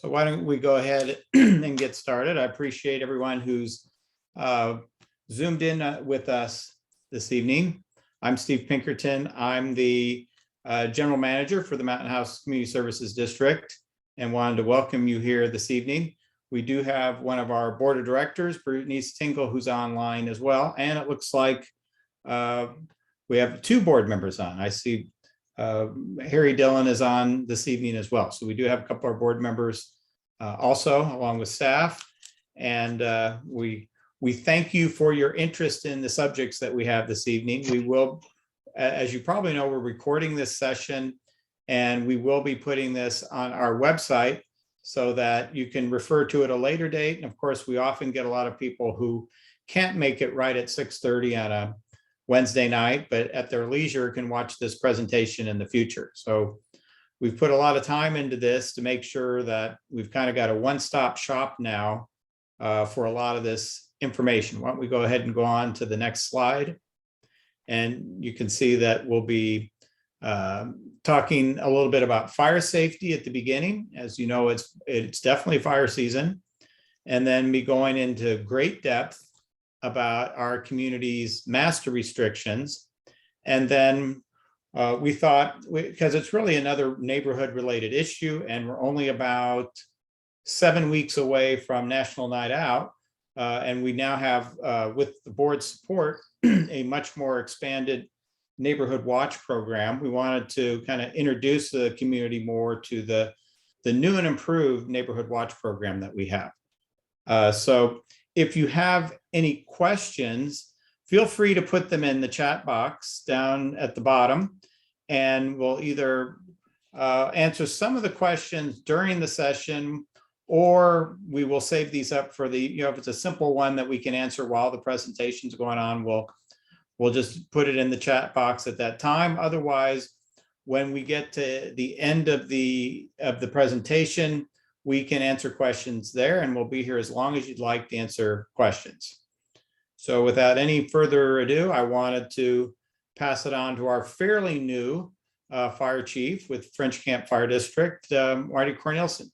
So why don't we go ahead and get started? I appreciate everyone who's zoomed in with us this evening. I'm Steve Pinkerton. I'm the General Manager for the Mountain House Community Services District and wanted to welcome you here this evening. We do have one of our Board of Directors, Bernice Tingle, who's online as well. And it looks like we have two board members on. I see Harry Dillon is on this evening as well. So we do have a couple of our board members also along with staff. And we thank you for your interest in the subjects that we have this evening. We will, as you probably know, we're recording this session and we will be putting this on our website so that you can refer to it at a later date. And of course, we often get a lot of people who can't make it right at 6:30 on a Wednesday night, but at their leisure can watch this presentation in the future. So we've put a lot of time into this to make sure that we've kind of got a one-stop shop now for a lot of this information. Why don't we go ahead and go on to the next slide? And you can see that we'll be talking a little bit about fire safety at the beginning. As you know, it's definitely fire season. And then be going into great depth about our community's master restrictions. And then we thought, because it's really another neighborhood related issue, and we're only about 7 weeks away from National Night Out. And we now have, with the board's support, a much more expanded neighborhood watch program. We wanted to kind of introduce the community more to the new and improved neighborhood watch program that we have. So if you have any questions, feel free to put them in the chat box down at the bottom, and we'll either answer some of the questions during the session, or we will save these up for the, if it's a simple one that we can answer while the presentation's going on, we'll just put it in the chat box at that time. Otherwise, when we get to the end of the presentation, we can answer questions there, and we'll be here as long as you'd like to answer questions. So without any further ado, I wanted to pass it on to our fairly new fire chief with French Camp Fire District, Marty Cornelison.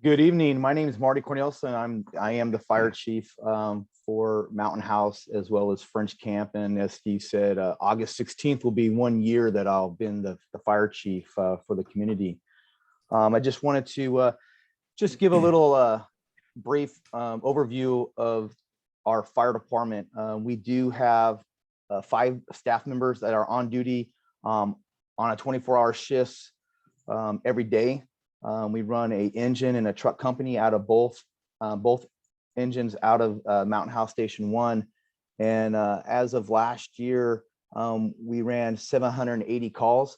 Good evening. My name is Marty Cornelison. I am the fire chief for Mountain House as well as French Camp. And as Steve said, August 16th will be 1 year that I'll been the fire chief for the community. I just wanted to just give a little brief overview of our fire department. We do have 5 staff members that are on duty on a 24-hour shifts every day. We run an engine and a truck company out of both engines out of Mountain House Station 1. And as of last year, we ran 780 calls,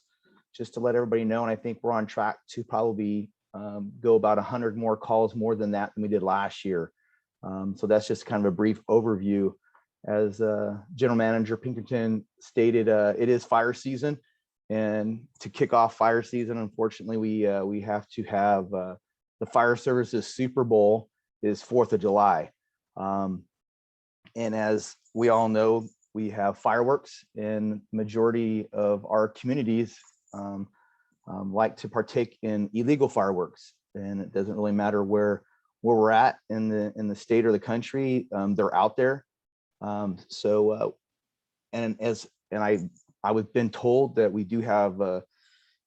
just to let everybody know. And I think we're on track to probably go about 100 more calls more than that than we did last year. So that's just kind of a brief overview. As General Manager Pinkerton stated, it is fire season. And to kick off fire season, unfortunately, we have to have the fire services Super Bowl is 4th of July. And as we all know, we have fireworks, and majority of our communities like to partake in illegal fireworks. And it doesn't really matter where we're at in the state or the country, they're out there. I've been told that we do have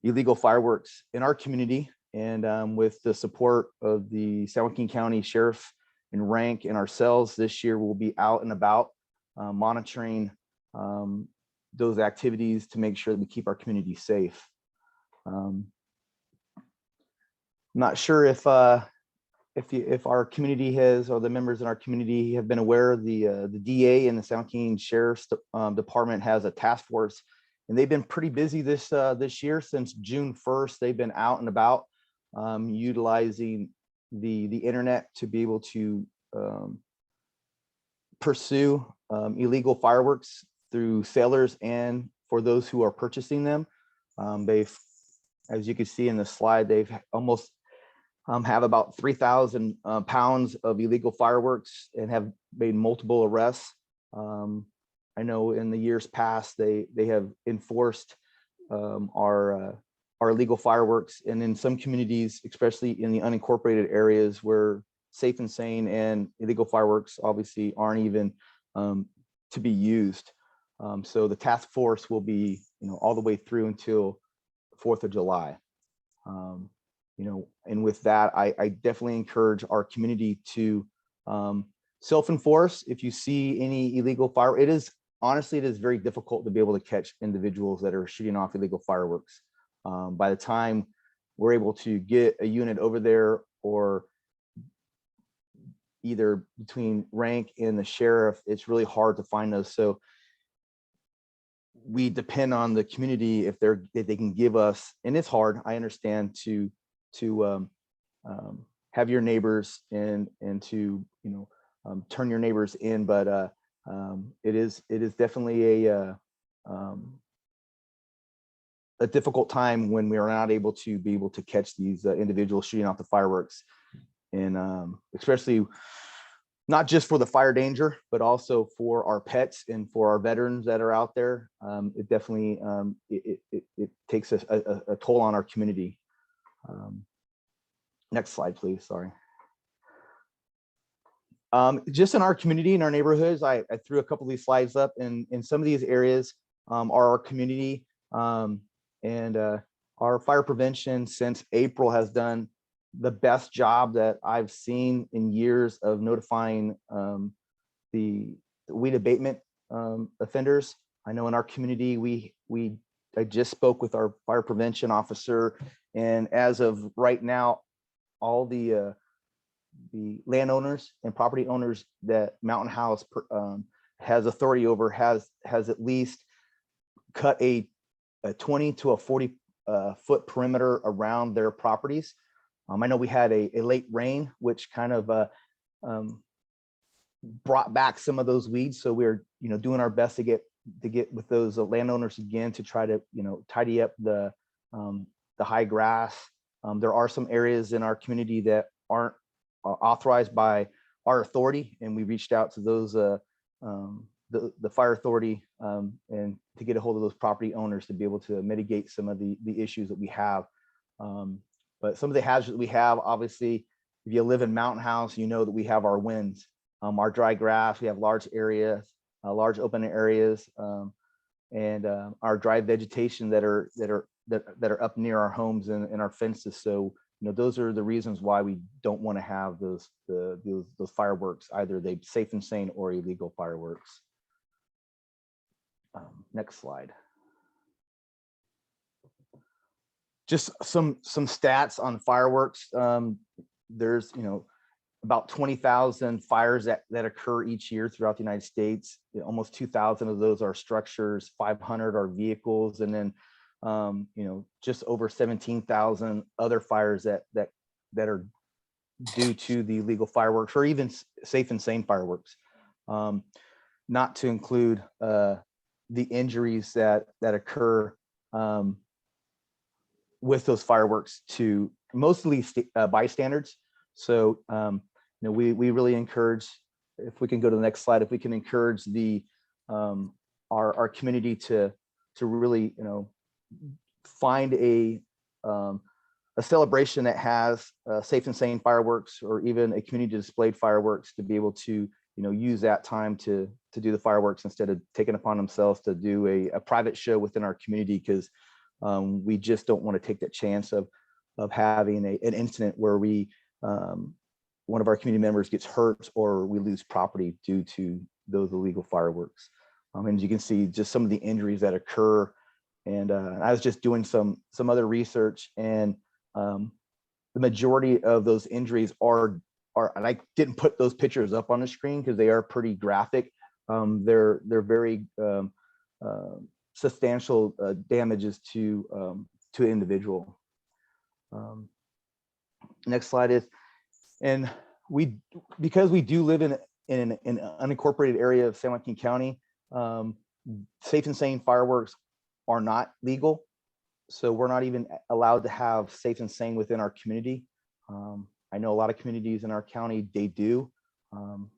illegal fireworks in our community, and with the support of the San Joaquin County Sheriff and rank and ourselves, this year we'll be out and about monitoring those activities to make sure that we keep our community safe. I'm not sure if our community has, or the members in our community have been aware of the DA and the San Joaquin Sheriff's Department has a task force, and they've been pretty busy this year. Since June 1st, they've been out and about utilizing the internet to be able to pursue illegal fireworks through sailors and for those who are purchasing them. They've, as you can see in the slide, they've almost have about 3,000 pounds of illegal fireworks and have made multiple arrests. I know in the years past, they have enforced our our illegal fireworks. And in some communities, especially in the unincorporated areas where Safe and Sane and illegal fireworks obviously aren't even to be used. So the task force will be, all the way through until 4th of July. And with that, I definitely encourage our community to self-enforce. If you see any illegal fire, honestly, it is very difficult to be able to catch individuals that are shooting off illegal fireworks. By the time we're able to get a unit over there, or either between rank and the sheriff, it's really hard to find those. So we depend on the community if they can give us, and it's hard, I understand, to have your neighbors and to turn your neighbors in, but it is definitely a difficult time when we are not able to catch these individuals shooting off the fireworks, and especially not just for the fire danger, but also for our pets and for our veterans that are out there. It definitely it takes a toll on our community. Next slide, please. Sorry. Just in our community, in our neighborhoods, I threw a couple of these slides up, and in some of these areas are our community, and our fire prevention since April has done the best job that I've seen in years of notifying the weed abatement offenders. I know in our community, I just spoke with our fire prevention officer, and as of right now, all the landowners and property owners that Mountain House has authority over has at least cut a 20 to a 40 foot perimeter around their properties. I know we had a late rain, which kind of brought back some of those weeds. So we're doing our best to get with those landowners again to try to tidy up the high grass. There are some areas in our community that aren't authorized by our authority, and we reached out to those the fire authority and to get a hold of those property owners to be able to mitigate some of the issues that we have. But some of the hazards that we have, obviously, if you live in Mountain House, you know that we have our winds, our dry grass, we have large areas, large open areas, and our dry vegetation that are up near our homes and our fences. So those are the reasons why we don't want to have those fireworks, either they Safe and Sane or illegal fireworks. Next slide. Just some stats on fireworks. There's about 20,000 fires that occur each year throughout the United States. Almost 2,000 of those are structures, 500 are vehicles, and then just over 17,000 other fires that are due to the illegal fireworks, or even Safe and Sane fireworks. Not to include the injuries that occur with those fireworks to mostly bystanders. So we really encourage, if we can go to the next slide, if we can encourage the our community to really find a celebration that has Safe and Sane fireworks, or even a community displayed fireworks, to be able to use that time to do the fireworks instead of taking upon themselves to do a private show within our community, because we just don't want to take that chance of having an incident where one of our community members gets hurt or we lose property due to those illegal fireworks. And as you can see, just some of the injuries that occur. And I was just doing some other research, and the majority of those injuries are, and I didn't put those pictures up on the screen because they are pretty graphic. They're very substantial damages to an individual. Next slide is, and because we do live in an unincorporated area of San Joaquin County, Safe and Sane fireworks are not legal. So we're not even allowed to have Safe and Sane within our community. I know a lot of communities in our county, they do.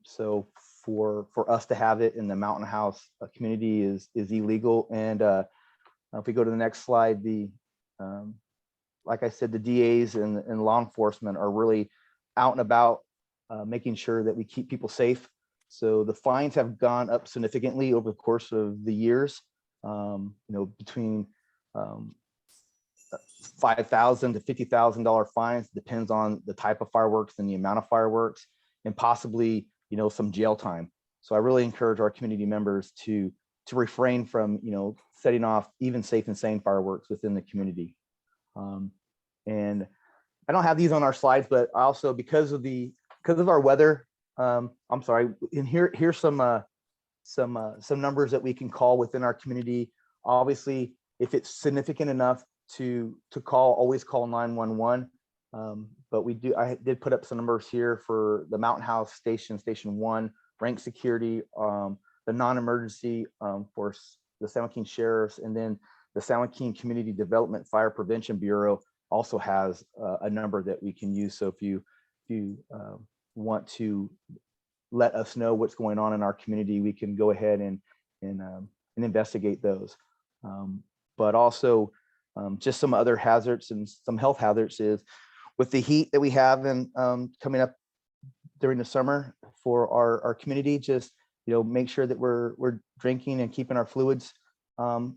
So for us to have it in the Mountain House community is illegal. And if we go to the next slide, the like I said, the DAs and law enforcement are really out and about, making sure that we keep people safe. So the fines have gone up significantly over the course of the years, between $5,000 to $50,000 fines, depends on the type of fireworks and the amount of fireworks, and possibly, some jail time. So I really encourage our community members to refrain from, setting off even safe and sane fireworks within the community. And I don't have these on our slides, but also because of our weather, I'm sorry, and here's some numbers that we can call within our community. Obviously, if it's significant enough to call, always call 911. But I did put up some numbers here for the Mountain House Station 1, rank security, the non-emergency for the San Joaquin Sheriffs, and then the San Joaquin Community Development Fire Prevention Bureau also has a number that we can use. So if you want to let us know what's going on in our community, we can go ahead and investigate those. But also just some other hazards and some health hazards is with the heat that we have and coming up during the summer for our community. Just make sure that we're drinking and keeping our fluids, and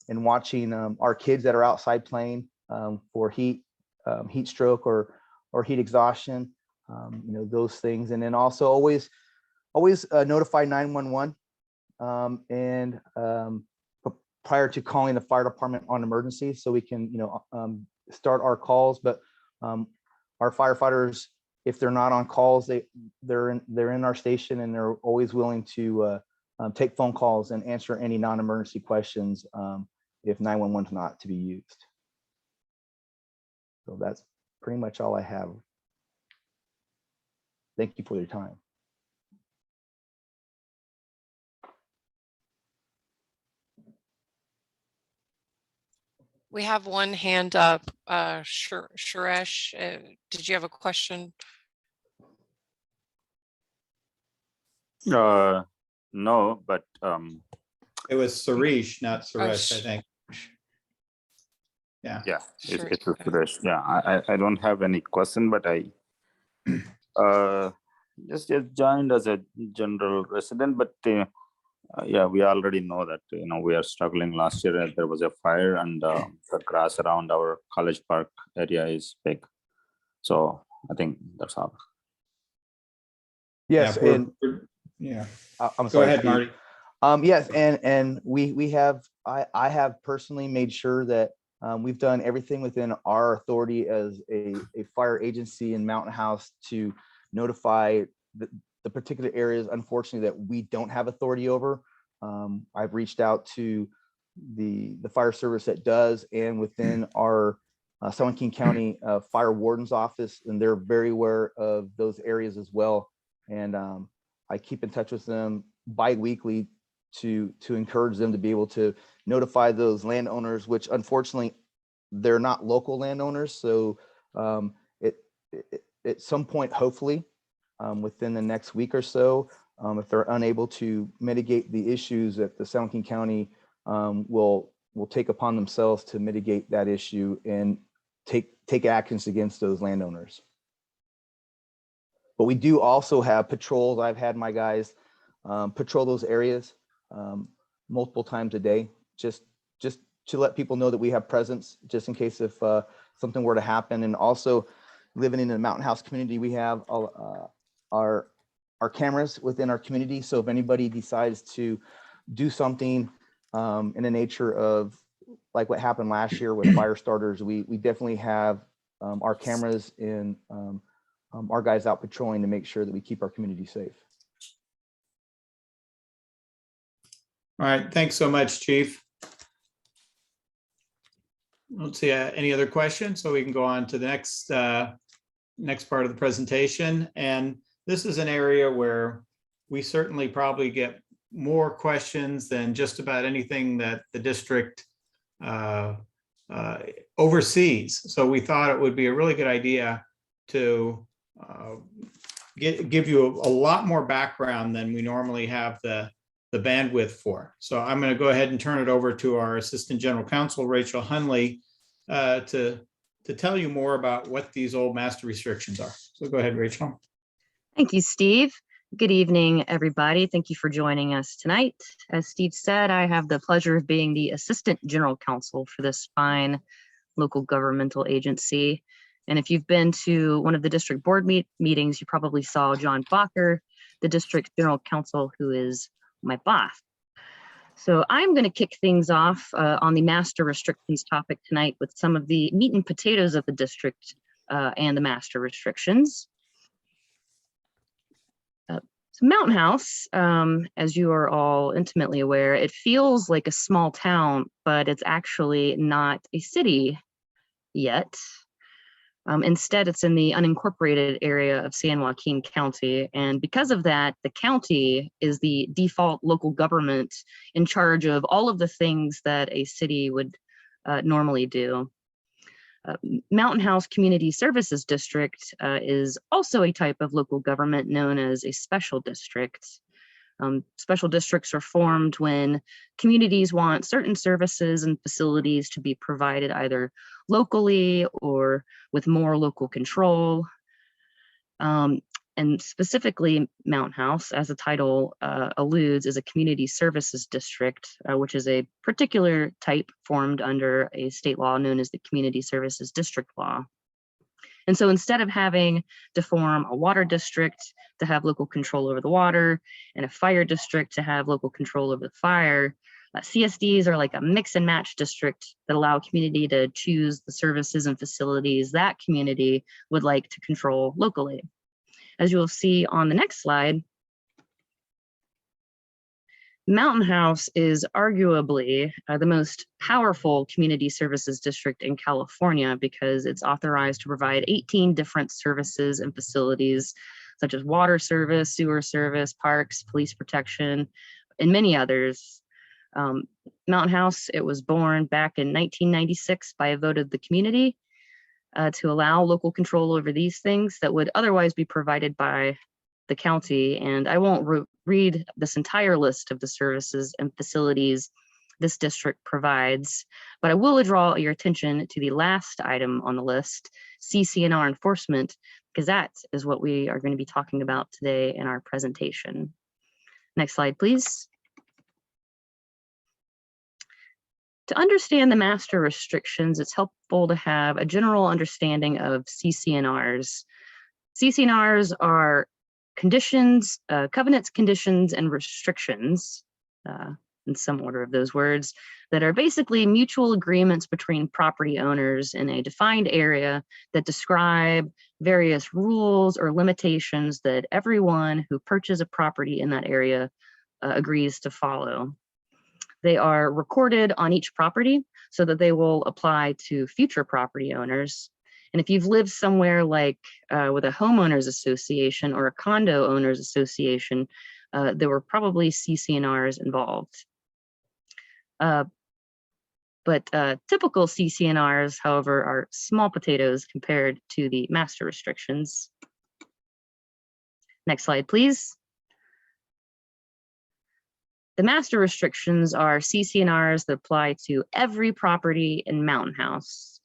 watching our kids that are outside playing for heat stroke or heat exhaustion, those things. And then also always notify 911 and prior to calling the fire department on emergency, so we can start our calls. But our firefighters, if they're not on calls, they're in our station, and they're always willing to take phone calls and answer any non-emergency questions if 911 is not to be used. So that's pretty much all I have. Thank you for your time. We have one hand up. Suresh, did you have a question? No, but It was Suresh, not Suresh, I think. Yeah. Sure. it's a Suresh. Yeah, I don't have any question, but I just joined as a general resident. But yeah, we already know that we are struggling. Last year there was a fire, and the grass around our College Park area is big. So I think that's all. Yes, Yeah, and yeah. I'm Go sorry, ahead, Steve. Marty. Yes, and we have, I have personally made sure that we've done everything within our authority as a fire agency in Mountain House to notify the particular areas, unfortunately, that we don't have authority over. I've reached out to the fire service that does, and within our San Joaquin County Fire Warden's office, and they're very aware of those areas as well. And I keep in touch with them bi-weekly to encourage them to be able to notify those landowners, which unfortunately they're not local landowners. So at some point, hopefully within the next week or so, if they're unable to mitigate the issues, that the San Joaquin County will take upon themselves to mitigate that issue and take actions against those landowners. But we do also have patrols. I've had my guys patrol those areas multiple times a day, just to let people know that we have presence, just in case if something were to happen. And also, living in the Mountain House community, we have our cameras within our community. So if anybody decides to do something in the nature of like what happened last year with fire starters, we definitely have our cameras and our guys out patrolling to make sure that we keep our community safe. All right, thanks so much, Chief. Let's see, any other questions? So we can go on to the next part of the presentation. And this is an area where we certainly probably get more questions than just about anything that the district oversees. So we thought it would be a really good idea to give you a lot more background than we normally have the bandwidth for. So I'm going to go ahead and turn it over to our Assistant General Counsel, Rachel Hunley, to tell you more about what these old master restrictions are. So go ahead, Rachel. Thank you, Steve. Good evening, everybody. Thank you for joining us tonight. As Steve said, I have the pleasure of being the Assistant General Counsel for this fine local governmental agency. And if you've been to one of the district board meetings, you probably saw John Bacher, the District General Counsel, who is my boss. So I'm going to kick things off on the master restrictions topic tonight with some of the meat and potatoes of the district and the master restrictions. So Mountain House, as you are all intimately aware, it feels like a small town, but it's actually not a city yet. Instead, it's in the unincorporated area of San Joaquin County. And because of that, the county is the default local government in charge of all of the things that a city would normally do. Mountain House Community Services District is also a type of local government known as a special district. Special districts are formed when communities want certain services and facilities to be provided either locally or with more local control. And specifically, Mountain House, as the title alludes, is a community services district, which is a particular type formed under a state law known as the Community Services District Law. And so instead of having to form a water district to have local control over the water and a fire district to have local control over the fire, CSDs are like a mix and match district that allow a community to choose the services and facilities that community would like to control locally. As you will see on the next slide, Mountain House is arguably the most powerful community services district in California because it's authorized to provide 18 different services and facilities such as water service, sewer service, parks, police protection, and many others. Mountain House, it was born back in 1996 by a vote of the community to allow local control over these things that would otherwise be provided by the county. And I won't read this entire list of the services and facilities this district provides, but I will draw your attention to the last item on the list, CC&R enforcement, because that is what we are going to be talking about today in our presentation. Next slide, please. To understand the master restrictions, it's helpful to have a general understanding of CC&Rs. CC&Rs are conditions, covenants, conditions, and restrictions, in some order of those words, that are basically mutual agreements between property owners in a defined area that describe various rules or limitations that everyone who purchases a property in that area agrees to follow. They are recorded on each property so that they will apply to future property owners. And if you've lived somewhere like with a homeowners association or a condo owners association, there were probably CC&Rs involved. But typical CC&Rs, however, are small potatoes compared to the master restrictions. Next slide, please. The master restrictions are CC&Rs that apply to every property in Mountain House.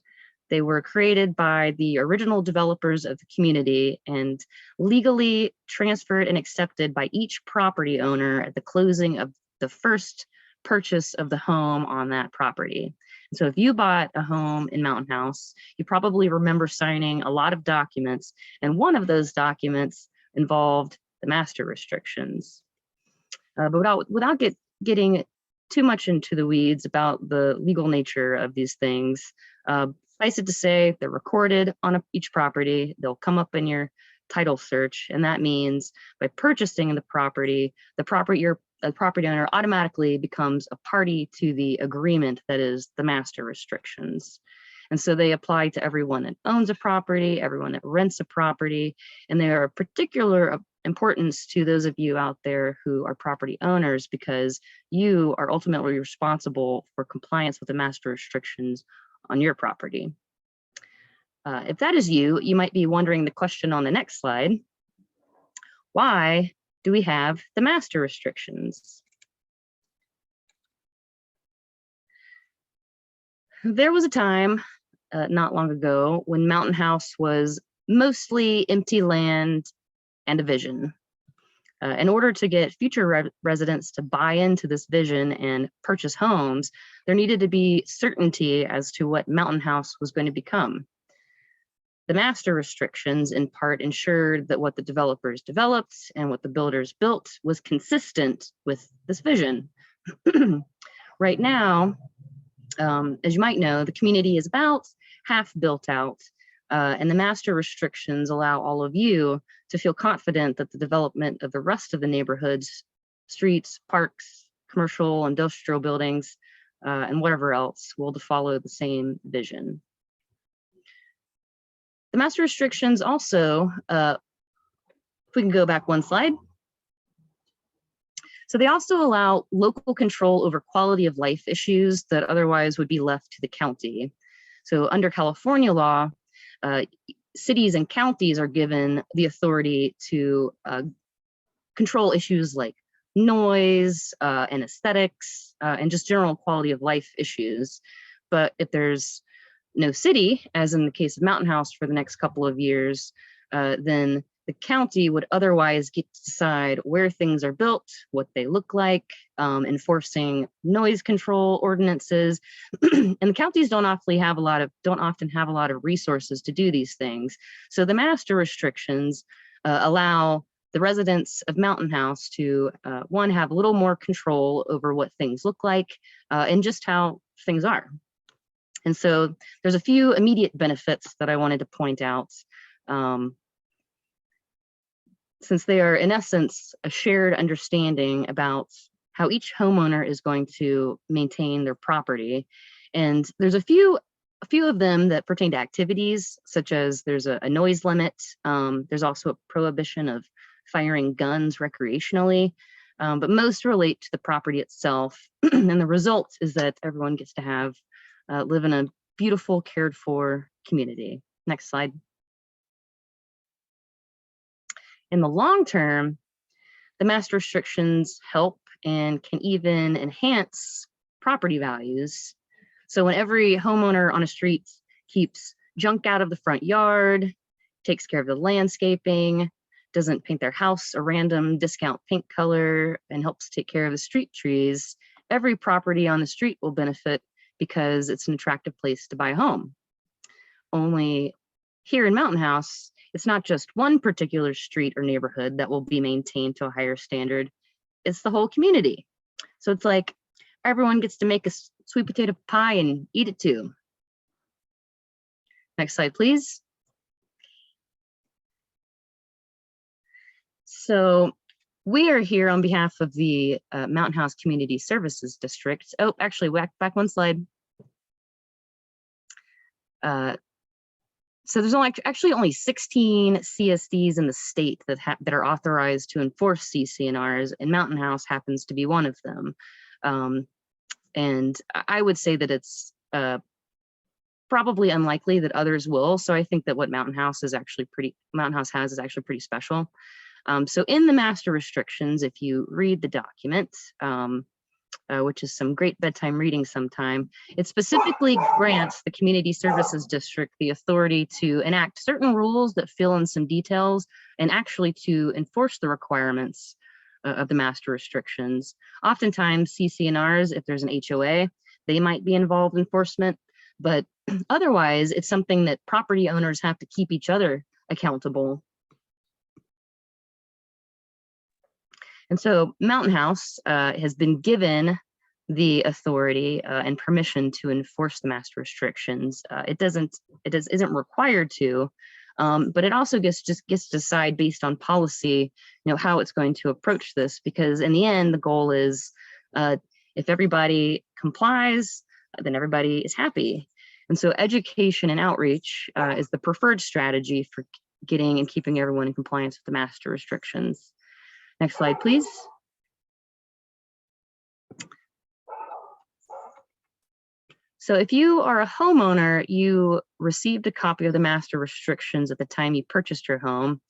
They were created by the original developers of the community and legally transferred and accepted by each property owner at the closing of the first purchase of the home on that property. So if you bought a home in Mountain House, you probably remember signing a lot of documents, and one of those documents involved the master restrictions. But without getting too much into the weeds about the legal nature of these things, suffice it to say, they're recorded on each property. They'll come up in your title search, and that means by purchasing the property owner automatically becomes a party to the agreement that is the master restrictions. And so they apply to everyone that owns a property, everyone that rents a property, and they are of particular importance to those of you out there who are property owners because you are ultimately responsible for compliance with the master restrictions on your property. If that is you, you might be wondering the question on the next slide. Why do we have the master restrictions? There was a time not long ago when Mountain House was mostly empty land and a vision. In order to get future residents to buy into this vision and purchase homes, there needed to be certainty as to what Mountain House was going to become. The master restrictions in part ensured that what the developers developed and what the builders built was consistent with this vision. Right now, as you might know, the community is about half built out, and the master restrictions allow all of you to feel confident that the development of the rest of the neighborhoods, streets, parks, commercial, industrial buildings, and whatever else will follow the same vision. The master restrictions also, if we can go back one slide. So they also allow local control over quality of life issues that otherwise would be left to the county. So under California law, cities and counties are given the authority to control issues like noise and aesthetics and just general quality of life issues. But if there's no city, as in the case of Mountain House for the next couple of years, then the county would otherwise get to decide where things are built, what they look like, enforcing noise control ordinances. And the counties don't often have a lot of resources to do these things. So the master restrictions allow the residents of Mountain House to, one, have a little more control over what things look like and just how things are. And so there's a few immediate benefits that I wanted to point out. Since they are, in essence, a shared understanding about how each homeowner is going to maintain their property. And there's a few of them that pertain to activities, such as there's a noise limit. There's also a prohibition of firing guns recreationally, but most relate to the property itself. And the result is that everyone gets to have live in a beautiful, cared for community. Next slide. In the long term, the master restrictions help and can even enhance property values. So when every homeowner on a street keeps junk out of the front yard, takes care of the landscaping, doesn't paint their house a random discount paint color, and helps take care of the street trees, every property on the street will benefit because it's an attractive place to buy a home. Only here in Mountain House, it's not just one particular street or neighborhood that will be maintained to a higher standard, it's the whole community. So it's like everyone gets to make a sweet potato pie and eat it too. Next slide, please. So we are here on behalf of the Mountain House Community Services District. Oh, actually, back one slide. So there's actually only 16 CSDs in the state that are authorized to enforce CC&Rs, and Mountain House happens to be one of them. And I would say that it's probably unlikely that others will. So I think that what Mountain House has is actually pretty special. So in the master restrictions, if you read the document, which is some great bedtime reading sometime, it specifically grants the Community Services District the authority to enact certain rules that fill in some details and actually to enforce the requirements of the master restrictions. Oftentimes CC&Rs, if there's an HOA, they might be involved in enforcement, but otherwise it's something that property owners have to keep each other accountable. And so Mountain House has been given the authority and permission to enforce the master restrictions. It isn't required to, but it also gets to decide based on policy, how it's going to approach this, because in the end, the goal is if everybody complies, then everybody is happy. And so education and outreach is the preferred strategy for getting and keeping everyone in compliance with the master restrictions. Next slide, please. So if you are a homeowner, you received a copy of the master restrictions at the time you purchased your home.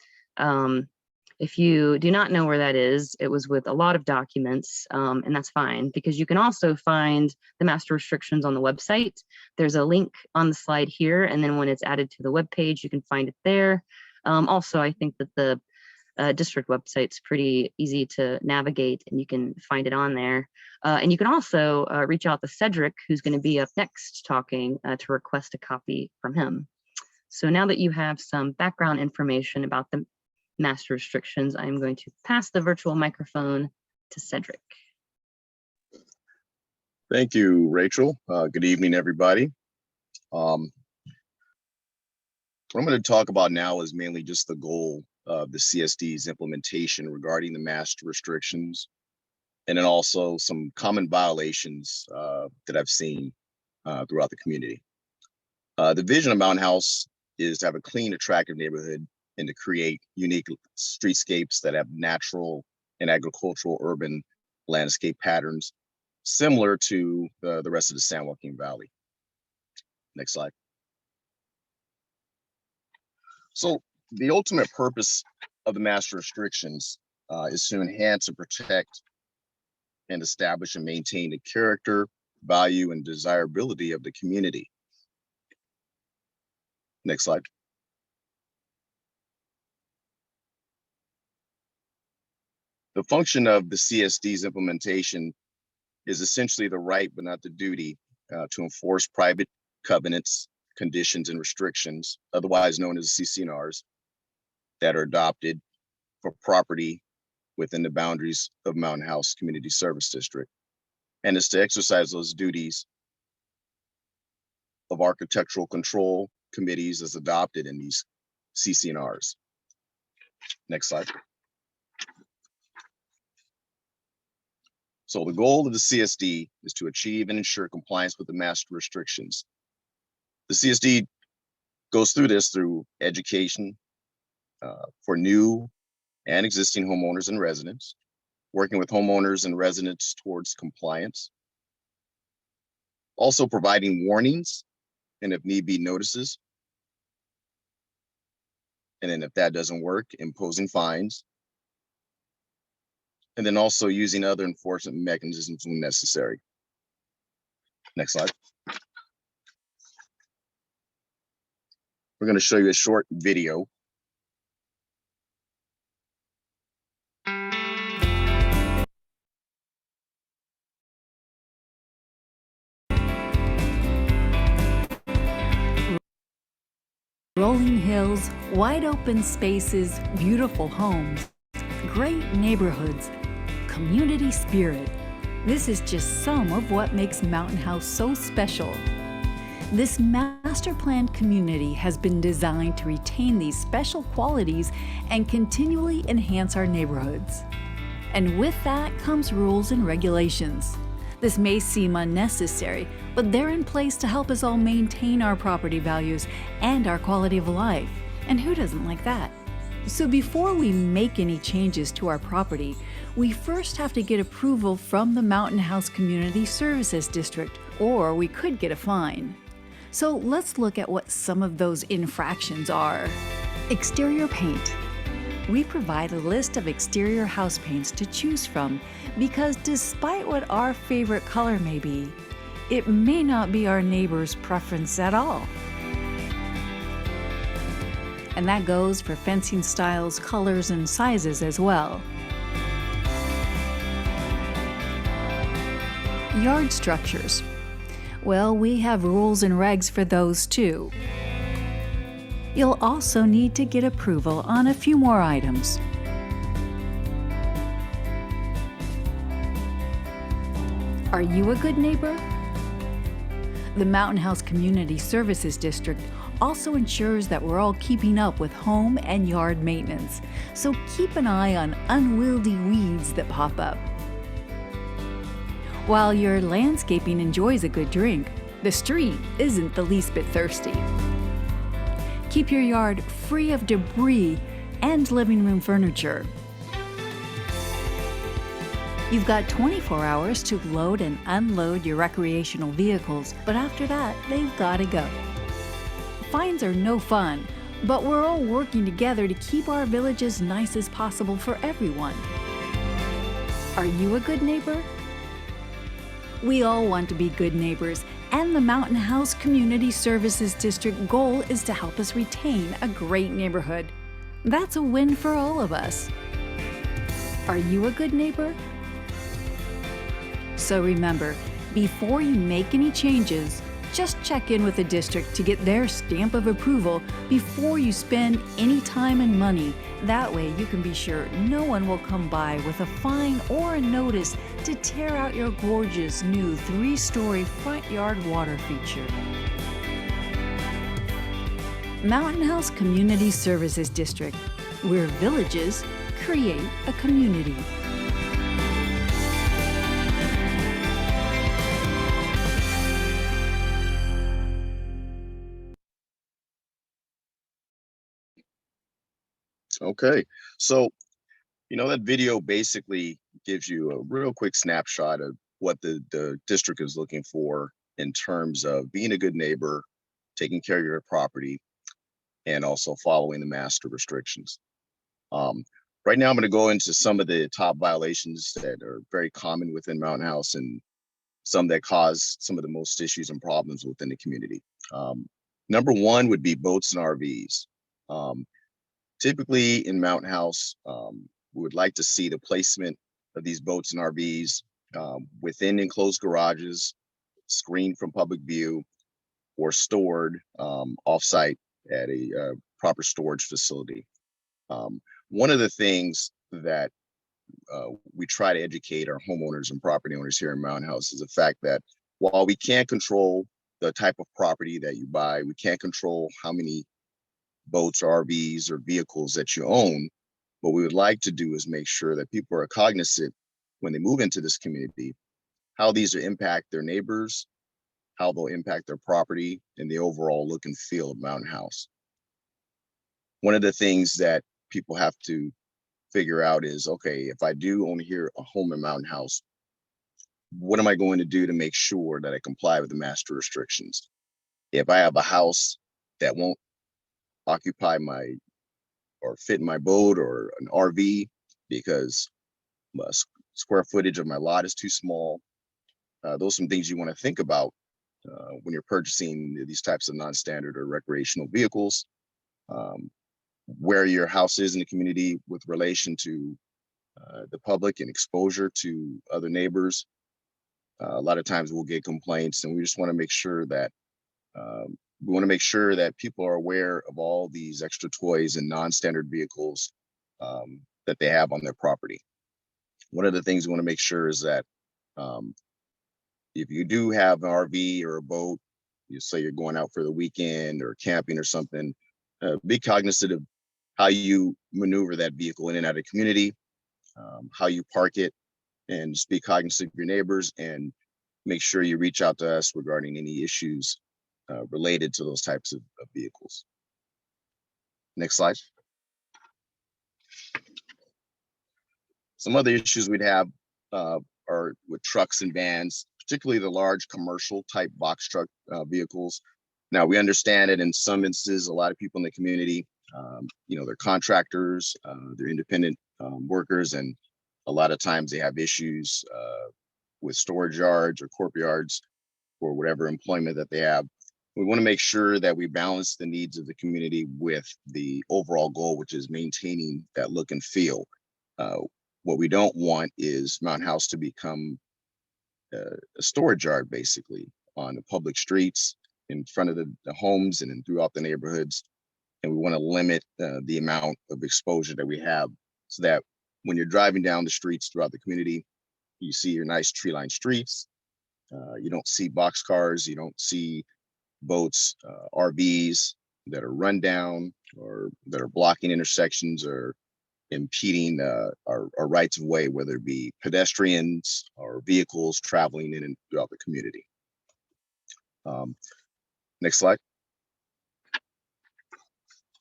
If you do not know where that is, it was with a lot of documents, and that's fine because you can also find the master restrictions on the website. There's a link on the slide here, and then when it's added to the web page, you can find it there. Also, I think that the district website's pretty easy to navigate, and you can find it on there. And you can also reach out to Cedric, who's going to be up next talking, to request a copy from him. So now that you have some background information about the master restrictions, I'm going to pass the virtual microphone to Cedric. Thank you, Rachel. Good evening, everybody. What I'm going to talk about now is mainly just the goal of the CSD's implementation regarding the master restrictions, and then also some common violations that I've seen throughout the community. The vision of Mountain House is to have a clean, attractive neighborhood and to create unique streetscapes that have natural and agricultural urban landscape patterns similar to the rest of the San Joaquin Valley. Next slide. So the ultimate purpose of the master restrictions is to enhance and protect and establish and maintain the character, value, and desirability of the community. Next slide. The function of the CSD's implementation is essentially the right, but not the duty, to enforce private covenants, conditions, and restrictions, otherwise known as CC&Rs, that are adopted for property within the boundaries of Mountain House Community Service District, and is to exercise those duties of architectural control committees as adopted in these CC&Rs. Next slide. So the goal of the CSD is to achieve and ensure compliance with the master restrictions. The CSD goes through this through education for new and existing homeowners and residents, working with homeowners and residents towards compliance, also providing warnings and if need be notices, and then if that doesn't work, imposing fines, and then also using other enforcement mechanisms when necessary. Next slide. We're going to show you a short video. Rolling hills, wide open spaces, beautiful homes, great neighborhoods, community spirit. This is just some of what makes Mountain House so special. This master planned community has been designed to retain these special qualities and continually enhance our neighborhoods. And with that comes rules and regulations. This may seem unnecessary, but they're in place to help us all maintain our property values and our quality of life. And who doesn't like that? So before we make any changes to our property, we first have to get approval from the Mountain House Community Services District, or we could get a fine. So let's look at what some of those infractions are. Exterior paint. We provide a list of exterior house paints to choose from because despite what our favorite color may be, it may not be our neighbor's preference at all. And that goes for fencing styles, colors, and sizes as well. Yard structures. Well, we have rules and regs for those too. You'll also need to get approval on a few more items. Are you a good neighbor? The Mountain House Community Services District also ensures that we're all keeping up with home and yard maintenance, so keep an eye on unwieldy weeds that pop up. While your landscaping enjoys a good drink, the street isn't the least bit thirsty. Keep your yard free of debris and living room furniture. You've got 24 hours to load and unload your recreational vehicles, but after that, they've got to go. Fines are no fun, but we're all working together to keep our village as nice as possible for everyone. Are you a good neighbor? We all want to be good neighbors, and the Mountain House Community Services District goal is to help us retain a great neighborhood. That's a win for all of us. Are you a good neighbor? So remember, before you make any changes, just check in with the district to get their stamp of approval before you spend any time and money. That way you can be sure no one will come by with a fine or a notice to tear out your gorgeous new 3-story front yard water feature. Mountain House Community Services District, where villages create a community. Okay, so that video basically gives you a real quick snapshot of what the district is looking for in terms of being a good neighbor, taking care of your property, and also following the master restrictions. Right now, I'm going to go into some of the top violations that are very common within Mountain House and some that cause some of the most issues and problems within the community. Number one would be boats and RVs. Typically in Mountain House, we would like to see the placement of these boats and RVs within enclosed garages, screened from public view, or stored offsite at a proper storage facility. One of the things that we try to educate our homeowners and property owners here in Mountain House is the fact that while we can't control the type of property that you buy, we can't control how many boats or RVs or vehicles that you own. What we would like to do is make sure that people are cognizant when they move into this community, how these will impact their neighbors, how they'll impact their property, and the overall look and feel of Mountain House. One of the things that people have to figure out is, okay, if I do own here a home in Mountain House, what am I going to do to make sure that I comply with the master restrictions? If I have a house that won't occupy my or fit in my boat or an RV because my square footage of my lot is too small, those are some things you want to think about when you're purchasing these types of non-standard or recreational vehicles. Where your house is in the community with relation to the public and exposure to other neighbors. A lot of times we'll get complaints, and we just want to make sure that people are aware of all these extra toys and non-standard vehicles that they have on their property. One of the things we want to make sure is that if you do have an RV or a boat, you say you're going out for the weekend or camping or something, be cognizant of how you maneuver that vehicle in and out of the community, how you park it, and just be cognizant of your neighbors and make sure you reach out to us regarding any issues related to those types of vehicles. Next slide. Some other issues we'd have are with trucks and vans, particularly the large commercial type box truck vehicles. Now, we understand that in some instances, a lot of people in the community, they're contractors, they're independent workers, and a lot of times they have issues with storage yards or corp yards or whatever employment that they have. We want to make sure that we balance the needs of the community with the overall goal, which is maintaining that look and feel. What we don't want is Mountain House to become a storage yard, basically, on the public streets, in front of the homes and throughout the neighborhoods. And we want to limit the amount of exposure that we have so that when you're driving down the streets throughout the community, you see your nice tree-lined streets. You don't see box cars, you don't see boats, RVs that are run down or that are blocking intersections or impeding our rights of way, whether it be pedestrians or vehicles traveling in and throughout the community. Next slide.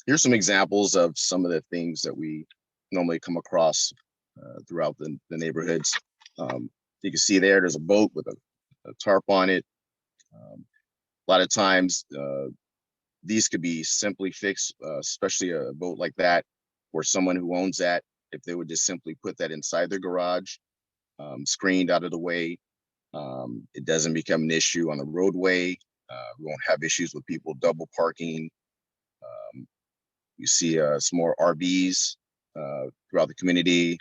Here's some examples of some of the things that we normally come across throughout the neighborhoods. You can see there's a boat with a tarp on it. A lot of times These could be simply fixed, especially a boat like that, or someone who owns that, if they would just simply put that inside their garage, screened out of the way. It doesn't become an issue on the roadway. We won't have issues with people double parking. You see some more RVs throughout the community.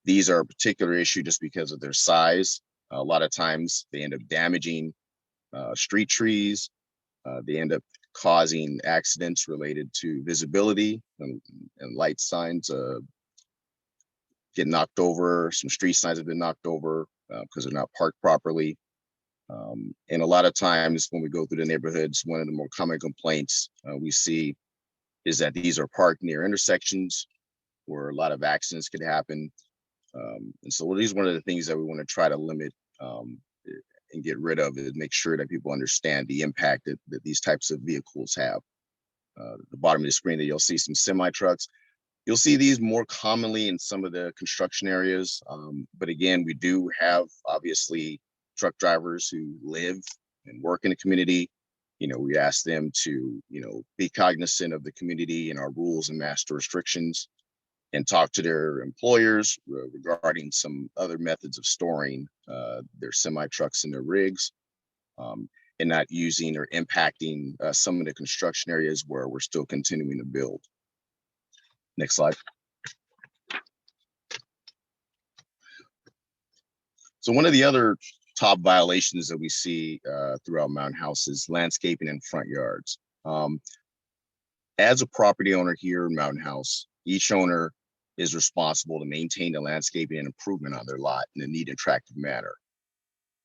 These are a particular issue just because of their size. A lot of times they end up damaging street trees. They end up causing accidents related to visibility and light signs get knocked over. Some street signs have been knocked over because they're not parked properly. And a lot of times when we go through the neighborhoods, one of the more common complaints we see is that these are parked near intersections where a lot of accidents could happen. And so these are one of the things that we want to try to limit and get rid of, is make sure that people understand the impact that these types of vehicles have. The bottom of the screen that you'll see some semi trucks. You'll see these more commonly in some of the construction areas. But again, we do have obviously truck drivers who live and work in the community. We ask them to, be cognizant of the community and our rules and master restrictions, and talk to their employers regarding some other methods of storing their semi trucks and their rigs, and not using or impacting some of the construction areas where we're still continuing to build. Next slide. So one of the other top violations that we see throughout Mountain House is landscaping in front yards. As a property owner here in Mountain House, each owner is responsible to maintain the landscaping and improvement on their lot in a neat and attractive manner.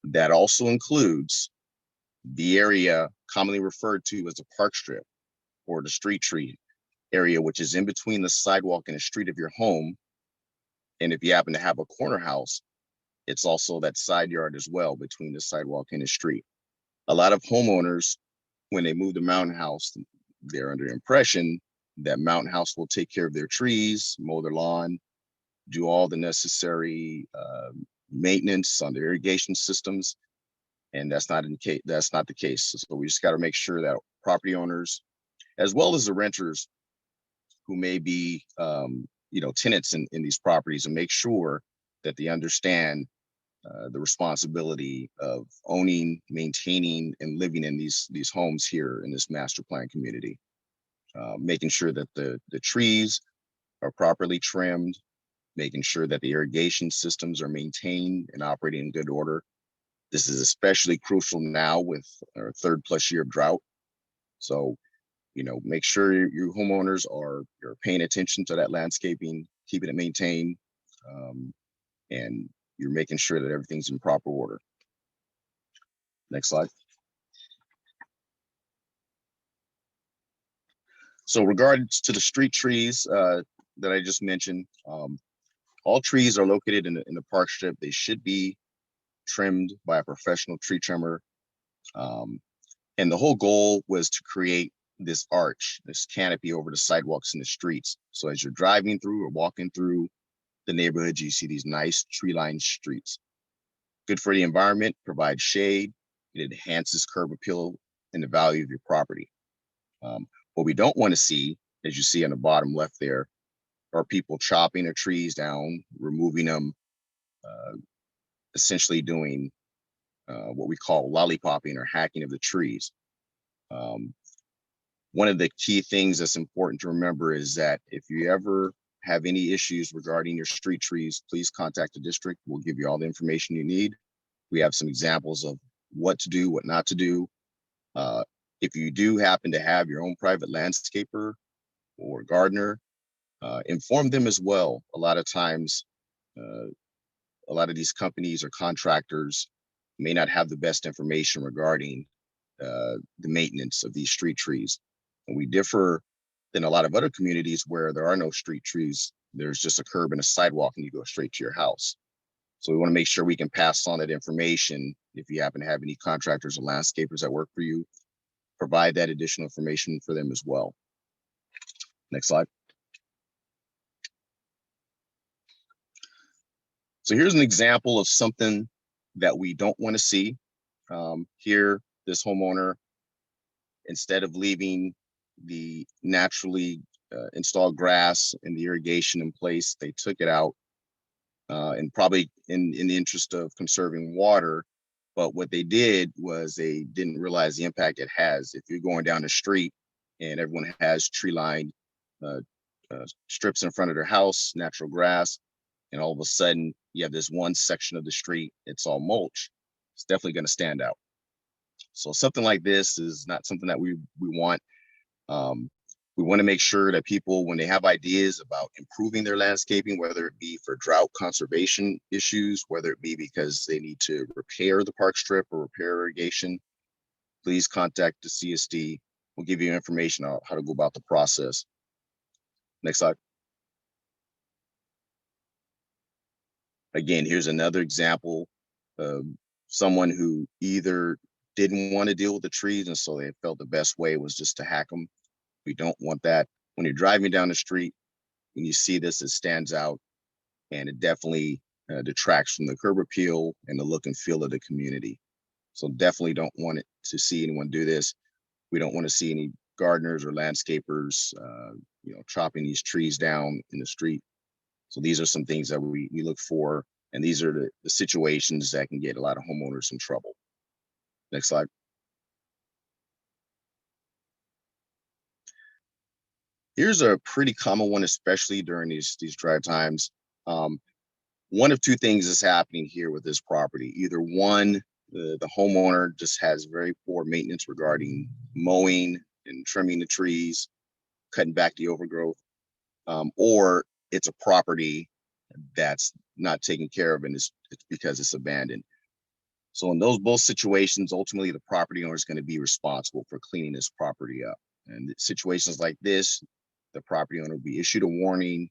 That also includes the area commonly referred to as the park strip or the street tree area, which is in between the sidewalk and the street of your home. And if you happen to have a corner house, it's also that side yard as well between the sidewalk and the street. A lot of homeowners, when they move to Mountain House, they're under the impression that Mountain House will take care of their trees, mow their lawn, do all the necessary maintenance on the irrigation systems. And that's not the case. So we just got to make sure that property owners, as well as the renters who may be tenants in these properties, and make sure that they understand the responsibility of owning, maintaining, and living in these homes here in this master plan community. Making sure that the trees are properly trimmed, making sure that the irrigation systems are maintained and operating in good order. This is especially crucial now with our 3rd+ year of drought. So, make sure your homeowners are paying attention to that landscaping, keeping it maintained, and you're making sure that everything's in proper order. Next slide. So regards to the street trees that I just mentioned, all trees are located in the park strip. They should be trimmed by a professional tree trimmer. And the whole goal was to create this arch, this canopy over the sidewalks and the streets. So as you're driving through or walking through the neighborhood, you see these nice tree-lined streets. Good for the environment, provides shade, it enhances curb appeal and the value of your property. What we don't want to see, as you see on the bottom left there, are people chopping their trees down, removing them, essentially doing what we call lollipopping or hacking of the trees. One of the key things that's important to remember is that if you ever have any issues regarding your street trees, please contact the district. We'll give you all the information you need. We have some examples of what to do, what not to do. If you do happen to have your own private landscaper or gardener, inform them as well. A lot of times, a lot of these companies or contractors may not have the best information regarding the maintenance of these street trees. And we differ than a lot of other communities where there are no street trees. There's just a curb and a sidewalk and you go straight to your house. So we want to make sure we can pass on that information. If you happen to have any contractors or landscapers that work for you, provide that additional information for them as well. Next slide. So here's an example of something that we don't want to see. Here, this homeowner instead of leaving the naturally installed grass and the irrigation in place, they took it out, and probably in the interest of conserving water. But what they did was they didn't realize the impact it has. If you're going down the street and everyone has tree lined strips in front of their house, natural grass, and all of a sudden you have this one section of the street, it's all mulch, it's definitely going to stand out. So something like this is not something that we want. We want to make sure that people, when they have ideas about improving their landscaping, whether it be for drought conservation issues, whether it be because they need to repair the park strip or repair irrigation, please contact the CSD. We'll give you information on how to go about the process. Next slide. Again, here's another example of someone who either didn't want to deal with the trees, and so they felt the best way was just to hack them. We don't want that. When you're driving down the street, when you see this, it stands out, and it definitely detracts from the curb appeal and the look and feel of the community. So definitely don't want it to see anyone do this. We don't want to see any gardeners or landscapers, chopping these trees down in the street. So these are some things that we look for, and these are the situations that can get a lot of homeowners in trouble. Next slide. Here's a pretty common one, especially during these dry times. One of two things is happening here with this property. Either one, the homeowner just has very poor maintenance regarding mowing and trimming the trees, cutting back the overgrowth, or it's a property that's not taken care of, and it's because it's abandoned. So in those both situations, ultimately the property owner is going to be responsible for cleaning this property up. And situations like this, the property owner will be issued a warning,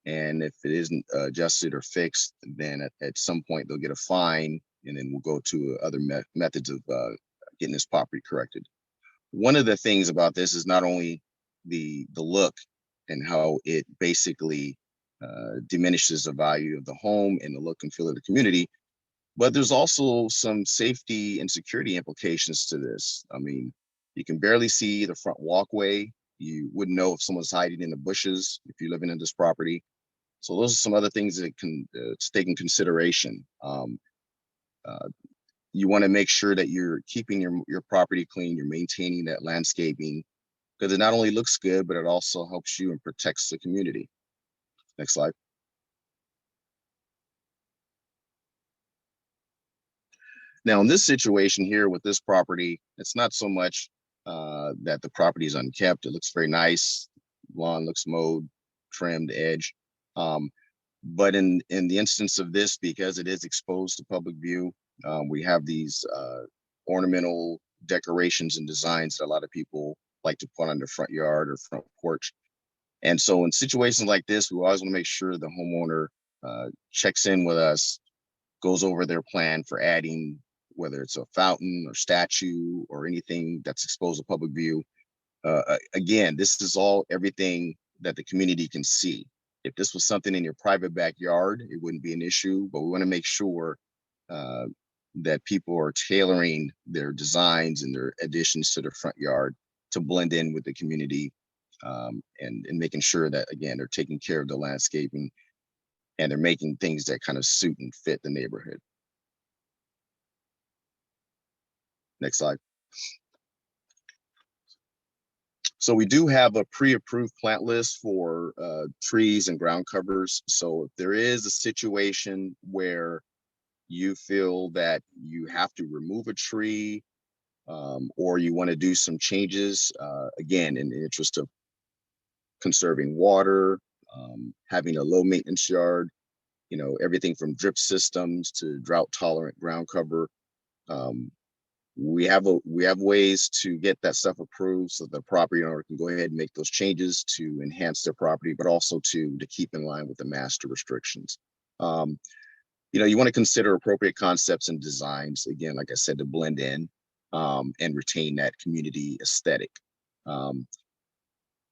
and if it isn't adjusted or fixed, then at some point they'll get a fine, and then we'll go to other methods of getting this property corrected. One of the things about this is not only the look and how it basically diminishes the value of the home and the look and feel of the community, but there's also some safety and security implications to this. I mean, you can barely see the front walkway. You wouldn't know if someone's hiding in the bushes if you're living in this property. So those are some other things that can take in consideration. You want to make sure that you're keeping your property clean, you're maintaining that landscaping, because it not only looks good, but it also helps you and protects the community. Next slide. Now, in this situation here with this property, it's not so much that the property is unkept. It looks very nice. Lawn looks mowed, trimmed, edge. But in the instance of this, because it is exposed to public view, we have these ornamental decorations and designs that a lot of people like to put on their front yard or front porch. And so in situations like this, we always want to make sure the homeowner checks in with us, goes over their plan for adding, whether it's a fountain or statue or anything that's exposed to public view. Again, this is all everything that the community can see. If this was something in your private backyard, it wouldn't be an issue, but we want to make sure that people are tailoring their designs and their additions to their front yard to blend in with the community, and making sure that, again, they're taking care of the landscaping and they're making things that kind of suit and fit the neighborhood. Next slide. So we do have a pre-approved plant list for trees and ground covers. So if there is a situation where you feel that you have to remove a tree, or you want to do some changes, again, in the interest of conserving water, having a low maintenance yard, everything from drip systems to drought tolerant ground cover. We have ways to get that stuff approved so the property owner can go ahead and make those changes to enhance their property, but also to keep in line with the master restrictions. You want to consider appropriate concepts and designs, again, like I said, to blend in and retain that community aesthetic.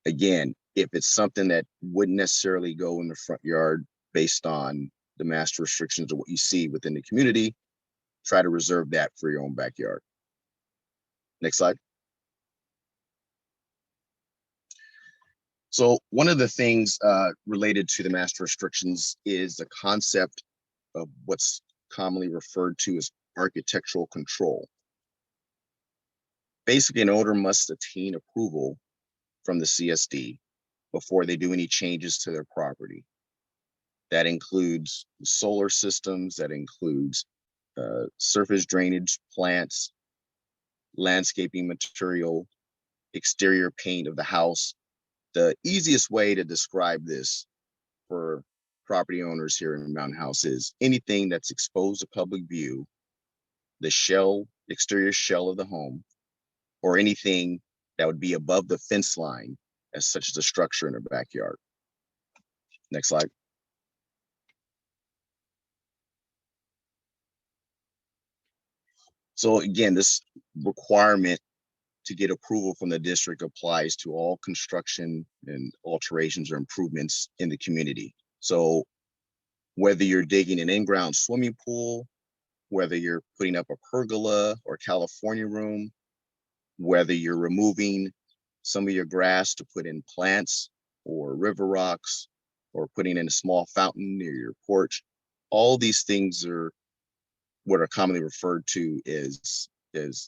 Again, if it's something that wouldn't necessarily go in the front yard based on the master restrictions or what you see within the community, try to reserve that for your own backyard. Next slide. So one of the things related to the master restrictions is the concept of what's commonly referred to as architectural control. Basically, an owner must attain approval from the CSD before they do any changes to their property. That includes solar systems, that includes surface drainage, plants, landscaping material, exterior paint of the house. The easiest way to describe this for property owners here in Mountain House is anything that's exposed to public view, the shell, exterior shell of the home, or anything that would be above the fence line, as such as a structure in a backyard. Next slide. So again, this requirement to get approval from the district applies to all construction and alterations or improvements in the community. So whether you're digging an in-ground swimming pool, whether you're putting up a pergola or California room, whether you're removing some of your grass to put in plants or river rocks, or putting in a small fountain near your porch, all these things are what are commonly referred to as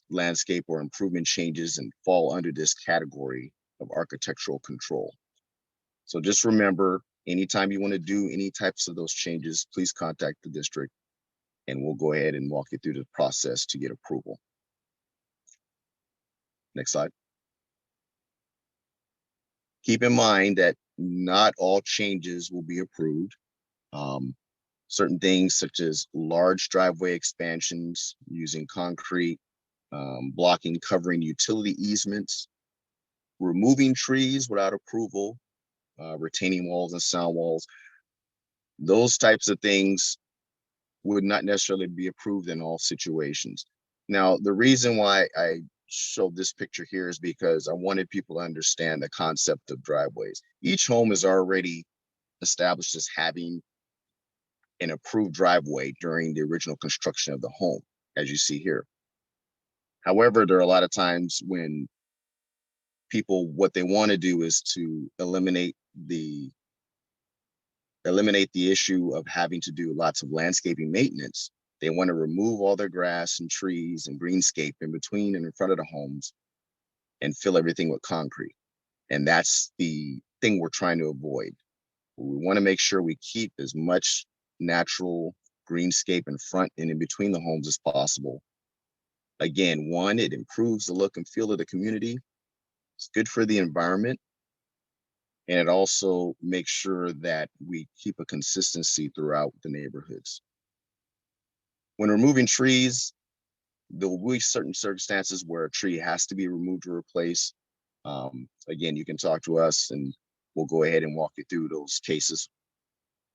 landscape or improvement changes and fall under this category of architectural control. So just remember, anytime you want to do any types of those changes, please contact the district and we'll go ahead and walk you through the process to get approval. Next slide. Keep in mind that not all changes will be approved. Certain things such as large driveway expansions using concrete, blocking, covering utility easements, removing trees without approval, retaining walls and sound walls. Those types of things would not necessarily be approved in all situations. Now, the reason why I showed this picture here is because I wanted people to understand the concept of driveways. Each home is already established as having an approved driveway during the original construction of the home, as you see here. However, there are a lot of times when people, what they want to do is to eliminate the issue of having to do lots of landscaping maintenance. They want to remove all their grass and trees and greenscape in between and in front of the homes and fill everything with concrete. And that's the thing we're trying to avoid. We want to make sure we keep as much natural greenscape in front and in between the homes as possible. Again, one, it improves the look and feel of the community. It's good for the environment. And it also makes sure that we keep a consistency throughout the neighborhoods. When removing trees, there will be certain circumstances where a tree has to be removed or replaced. Again, you can talk to us and we'll go ahead and walk you through those cases.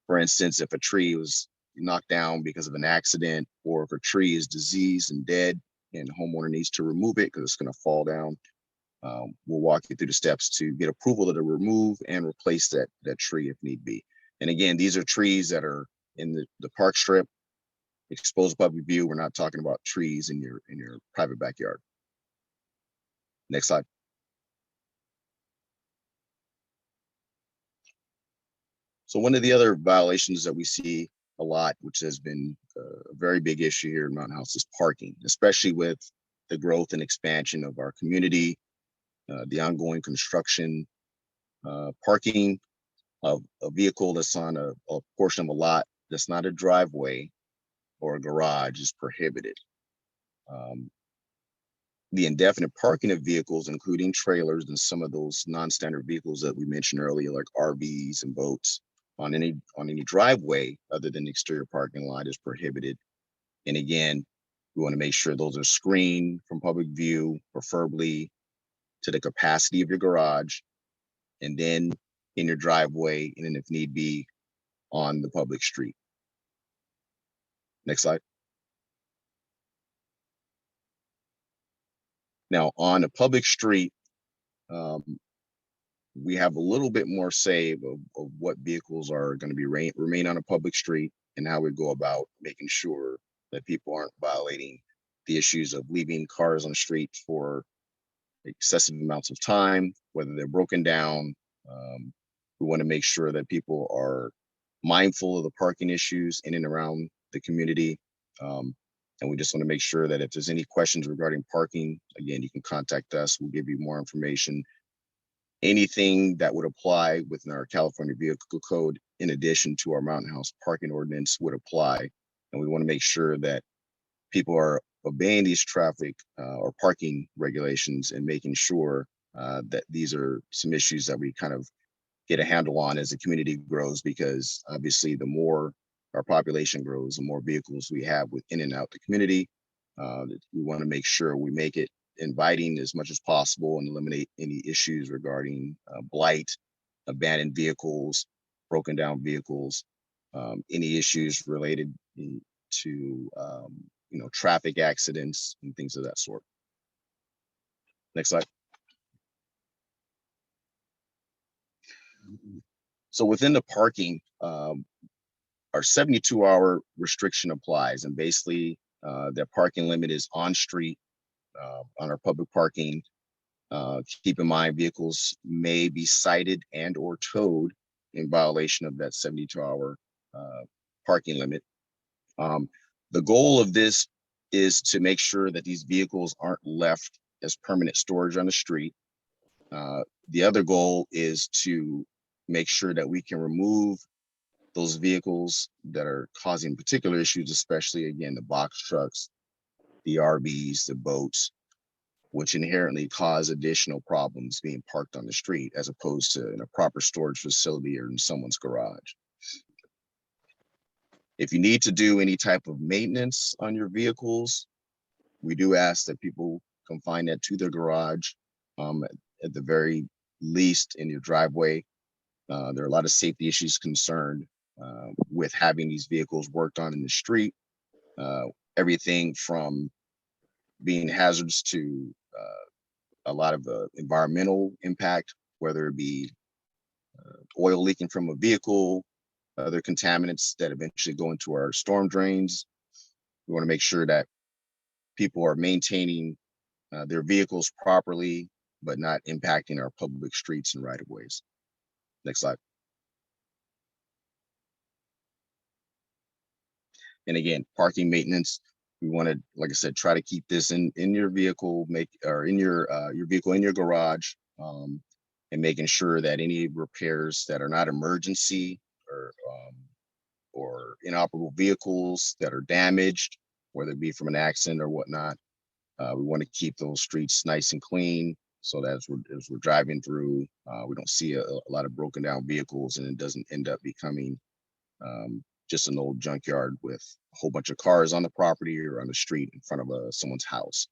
For instance, if a tree was knocked down because of an accident, or if a tree is diseased and dead and the homeowner needs to remove it because it's going to fall down, we'll walk you through the steps to get approval to remove and replace that tree if need be. And again, these are trees that are in the park strip, exposed public view. We're not talking about trees in your private backyard. Next slide. So one of the other violations that we see a lot, which has been a very big issue here in Mountain House, is parking, especially with the growth and expansion of our community, the ongoing construction. Parking of a vehicle that's on a portion of a lot that's not a driveway or a garage is prohibited. The indefinite parking of vehicles, including trailers and some of those non-standard vehicles that we mentioned earlier, like RVs and boats, on any driveway other than the exterior parking lot is prohibited. And again, we want to make sure those are screened from public view, preferably to the capacity of your garage, and then in your driveway, and then if need be, on the public street. Next slide. Now, on a public street, we have a little bit more say of what vehicles are going to be remain on a public street and how we go about making sure that people aren't violating the issues of leaving cars on the street for excessive amounts of time, whether they're broken down We want to make sure that people are mindful of the parking issues in and around the community. And we just want to make sure that if there's any questions regarding parking, again, you can contact us. We'll give you more information. Anything that would apply within our California Vehicle Code, in addition to our Mountain House parking ordinance, would apply. And we want to make sure that people are obeying these traffic or parking regulations and making sure that these are some issues that we kind of get a handle on as the community grows, because obviously the more our population grows, the more vehicles we have within and out the community. We want to make sure we make it inviting as much as possible and eliminate any issues regarding blight, abandoned vehicles, broken down vehicles, any issues related to traffic accidents and things of that sort. Next slide. So within the parking, our 72-hour restriction applies, and basically the parking limit is on street on our public parking. Keep in mind, vehicles may be cited and or towed in violation of that 72-hour parking limit. The goal of this is to make sure that these vehicles aren't left as permanent storage on the street. The other goal is to make sure that we can remove those vehicles that are causing particular issues, especially, again, the box trucks, the RVs, the boats, which inherently cause additional problems being parked on the street as opposed to in a proper storage facility or in someone's garage. If you need to do any type of maintenance on your vehicles, we do ask that people confine that to their garage, at the very least in your driveway. There are a lot of safety issues concerned with having these vehicles worked on in the street. Everything from being hazards to a lot of environmental impact, whether it be oil leaking from a vehicle, other contaminants that eventually go into our storm drains. We want to make sure that people are maintaining their vehicles properly, but not impacting our public streets and right of ways. Next slide. And again, parking maintenance, we want to, like I said, try to keep this in your vehicle, in your vehicle in your garage, and making sure that any repairs that are not emergency or inoperable vehicles that are damaged, whether it be from an accident or whatnot, we want to keep those streets nice and clean, so that as we're driving through, we don't see a lot of broken down vehicles, and it doesn't end up becoming just an old junkyard with a whole bunch of cars on the property or on the street in front of someone's house.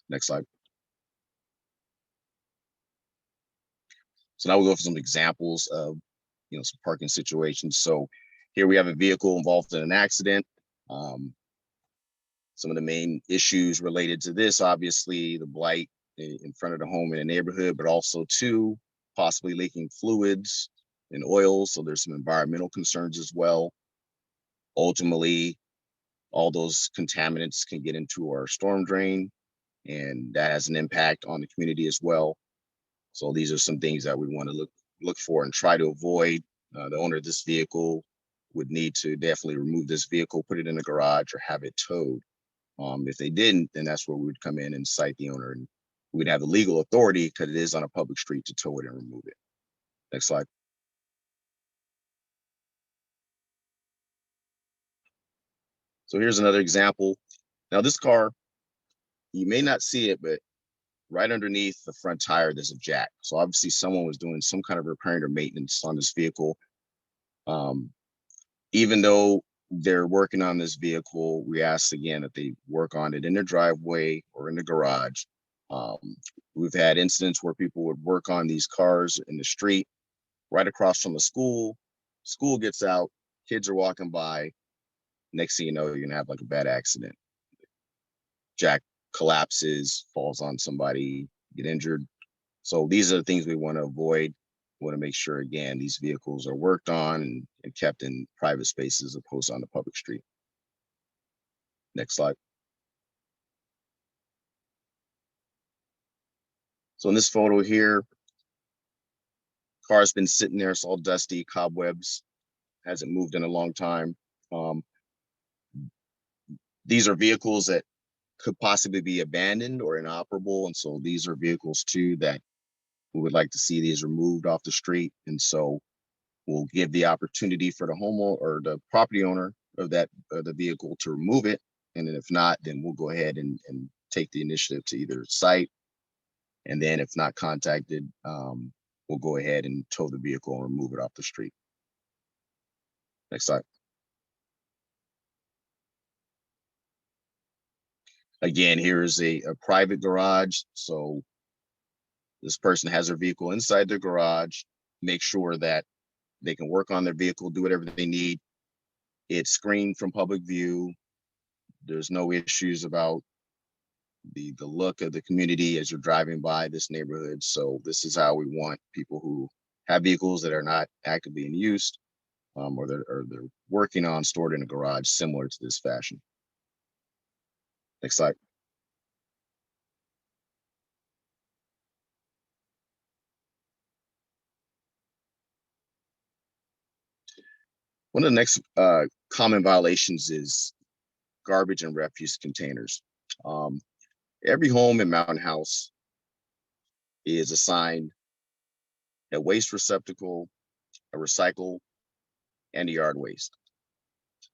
Next slide. So now we'll go for some examples of some parking situations. So here we have a vehicle involved in an accident. Some of the main issues related to this, obviously, the blight in front of the home in the neighborhood, but also too, possibly leaking fluids and oil. So there's some environmental concerns as well. Ultimately, all those contaminants can get into our storm drain, and that has an impact on the community as well. So these are some things that we want to look for and try to avoid. The owner of this vehicle would need to definitely remove this vehicle, put it in the garage, or have it towed. If they didn't, then that's where we would come in and cite the owner, and we'd have the legal authority, because it is on a public street, to tow it and remove it. Next slide. So here's another example. Now this car, you may not see it, but right underneath the front tire, there's a jack. So obviously someone was doing some kind of repairing or maintenance on this vehicle. Even though they're working on this vehicle, we ask again that they work on it in their driveway or in the garage. We've had incidents where people would work on these cars in the street right across from the school. School gets out, kids are walking by. Next thing you know, you're gonna have like a bad accident. Jack collapses, falls on somebody, get injured. So these are the things we want to avoid. We want to make sure, again, these vehicles are worked on and kept in private spaces opposed to on the public street. Next slide. So in this photo here, Car's been sitting there, it's all dusty, cobwebs, hasn't moved in a long time. These are vehicles that could possibly be abandoned or inoperable. And so these are vehicles too that we would like to see these removed off the street. And so we'll give the opportunity for the homeowner or the property owner of that the vehicle to remove it. And then if not, then we'll go ahead and take the initiative to either cite. And then if not contacted, we'll go ahead and tow the vehicle and remove it off the street. Next slide. Again, here is a private garage. So this person has their vehicle inside their garage, make sure that they can work on their vehicle, do whatever they need. It's screened from public view. There's no issues about the look of the community as you're driving by this neighborhood. So this is how we want people who have vehicles that are not actively in use or they're working on stored in a garage similar to this fashion. Next slide. One of the next common violations is garbage and refuse containers. Every home in Mountain House is assigned a waste receptacle, a recycle, and a yard waste.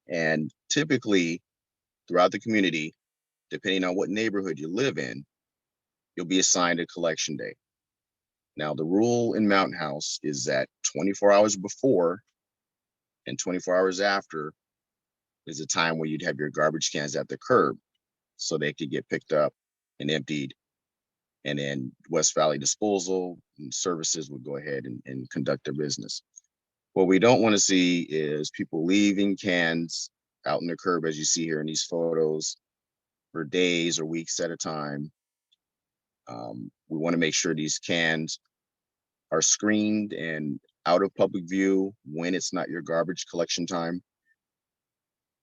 And typically throughout the community, depending on what neighborhood you live in, you'll be assigned a collection day. Now, the rule in Mountain House is that 24 hours before and 24 hours after is a time where you'd have your garbage cans at the curb so they could get picked up and emptied. And then West Valley Disposal and Services would go ahead and conduct their business. What we don't want to see is people leaving cans out in the curb, as you see here in these photos, for days or weeks at a time. We want to make sure these cans are screened and out of public view when it's not your garbage collection time.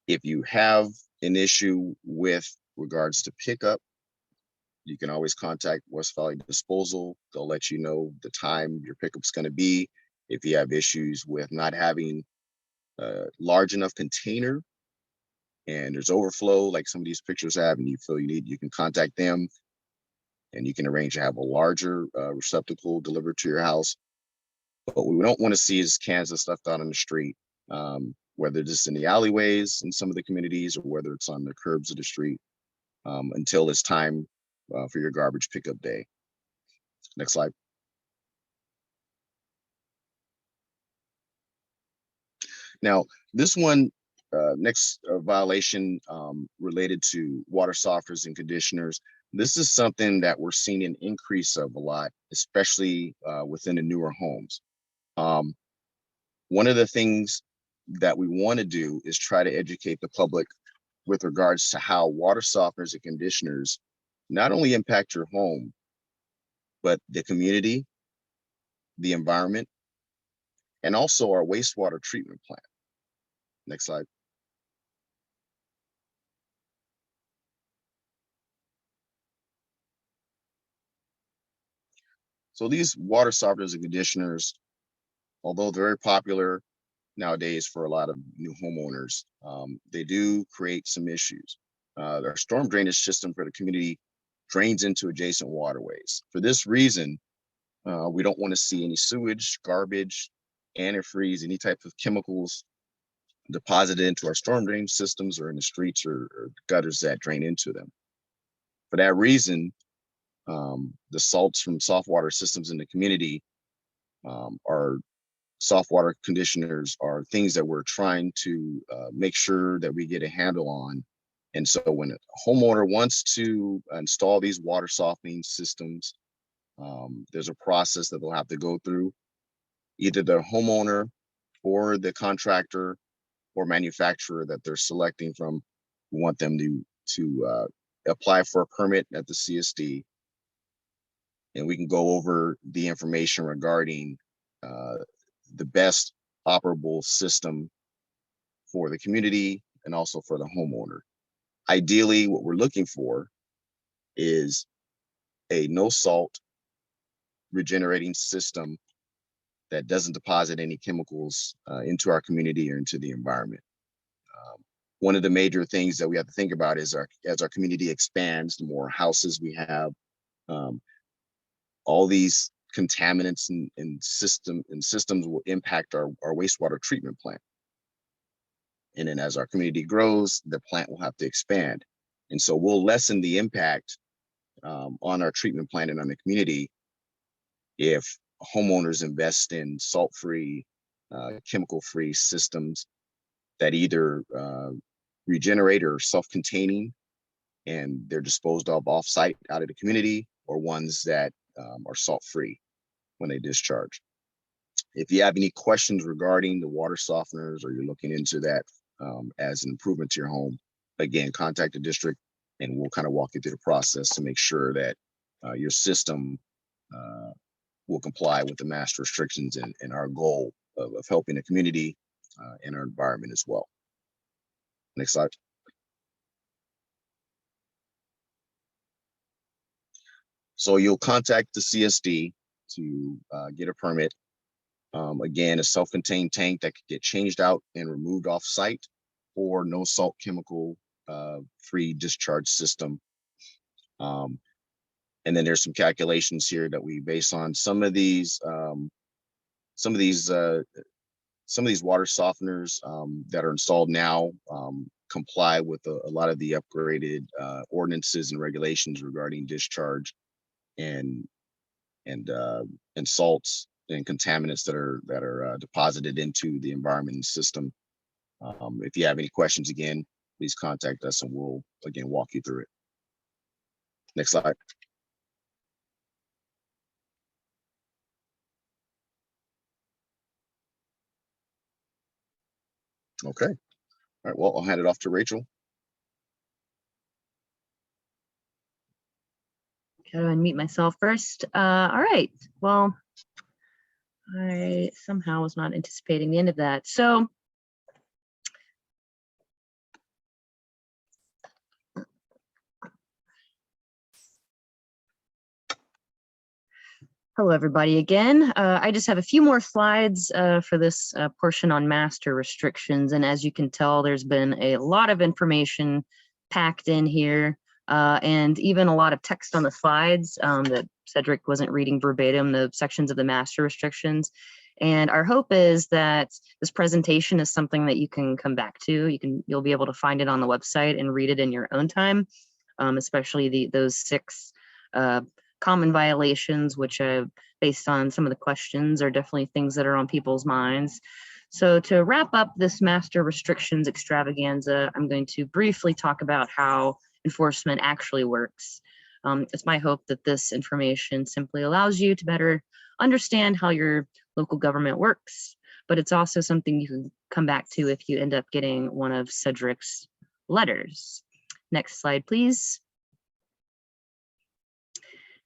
If you have an issue with regards to pickup, you can always contact West Valley Disposal. They'll let you know the time your pickup's going to be. If you have issues with not having a large enough container and there's overflow like some of these pictures have and you feel you can contact them and you can arrange to have a larger receptacle delivered to your house. But what we don't want to see is cans of stuff out on the street, whether it's in the alleyways in some of the communities or whether it's on the curbs of the street until it's time for your garbage pickup day. Next slide. Now, this one, next violation related to water softeners and conditioners. This is something that we're seeing an increase of a lot, especially within the newer homes. One of the things that we want to do is try to educate the public with regards to how water softeners and conditioners not only impact your home, but the community, the environment, and also our wastewater treatment plant. Next slide. So these water softeners and conditioners, although they're very popular nowadays for a lot of new homeowners, they do create some issues. Our storm drainage system for the community drains into adjacent waterways. For this reason, we don't want to see any sewage, garbage, antifreeze, any type of chemicals deposited into our storm drain systems or in the streets or gutters that drain into them. For that reason, the salts from soft water systems in the community are soft water conditioners are things that we're trying to make sure that we get a handle on. And so when a homeowner wants to install these water softening systems, there's a process that they'll have to go through. Either the homeowner or the contractor or manufacturer that they're selecting from, we want them to apply for a permit at the CSD. And we can go over the information regarding the best operable system for the community and also for the homeowner. Ideally, what we're looking for is a no salt regenerating system that doesn't deposit any chemicals into our community or into the environment. One of the major things that we have to think about is as our community expands, the more houses we have, all these contaminants and systems will impact our wastewater treatment plant. And then as our community grows, the plant will have to expand. And so we'll lessen the impact on our treatment plant and on the community if homeowners invest in salt-free, chemical-free systems that either regenerate or self-containing, and they're disposed of off-site out of the community, or ones that are salt-free when they discharge. If you have any questions regarding the water softeners, or you're looking into that as an improvement to your home, again, contact the district and we'll kind of walk you through the process to make sure that your system will comply with the master restrictions and our goal of helping the community and our environment as well. Next slide. So you'll contact the CSD to get a permit. Again, a self-contained tank that could get changed out and removed off site, or no salt chemical free discharge system. And then there's some calculations here that we base on some of these water softeners that are installed now comply with a lot of the upgraded ordinances and regulations regarding discharge and salts and contaminants that are deposited into the environment and system. If you have any questions, again, please contact us and we'll again walk you through it. Next slide. Okay. All right. Well, I'll hand it off to Rachel. Gotta unmute myself first. All right. Well, I somehow was not anticipating the end of that. So hello, everybody again. I just have a few more slides for this portion on master restrictions. And as you can tell, there's been a lot of information packed in here and even a lot of text on the slides that Cedric wasn't reading verbatim, the sections of the master restrictions. And our hope is that this presentation is something that you can come back to. You'll be able to find it on the website and read it in your own time, especially those 6 common violations, which based on some of the questions are definitely things that are on people's minds. So to wrap up this master restrictions extravaganza, I'm going to briefly talk about how enforcement actually works. It's my hope that this information simply allows you to better understand how your local government works, but it's also something you can come back to if you end up getting one of Cedric's letters. Next slide, please.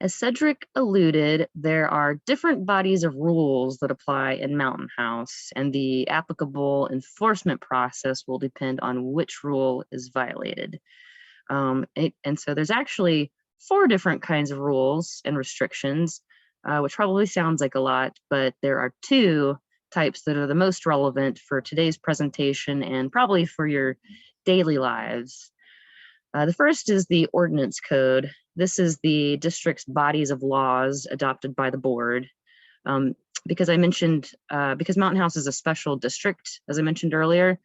As Cedric alluded, there are different bodies of rules that apply in Mountain House, and the applicable enforcement process will depend on which rule is violated. And so there's actually 4 different kinds of rules and restrictions, which probably sounds like a lot, but there are 2 types that are the most relevant for today's presentation and probably for your daily lives. The first is the ordinance code. This is the district's bodies of laws adopted by the board. Because Mountain House is a special district, as I mentioned earlier,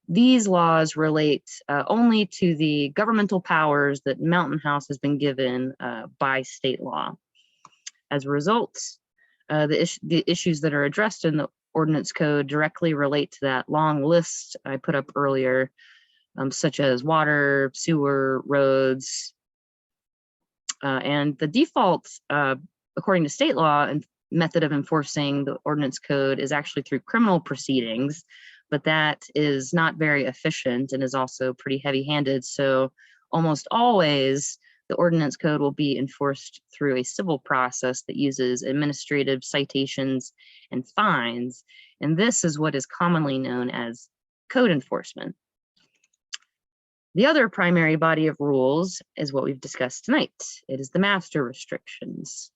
these laws relate only to the governmental powers that Mountain House has been given by state law. As a result, the issues that are addressed in the ordinance code directly relate to that long list I put up earlier, such as water, sewer, roads, and the default, according to state law, and method of enforcing the ordinance code is actually through criminal proceedings, but that is not very efficient and is also pretty heavy-handed. So almost always the ordinance code will be enforced through a civil process that uses administrative citations and fines. And this is what is commonly known as code enforcement. The other primary body of rules is what we've discussed tonight. It is the master restrictions.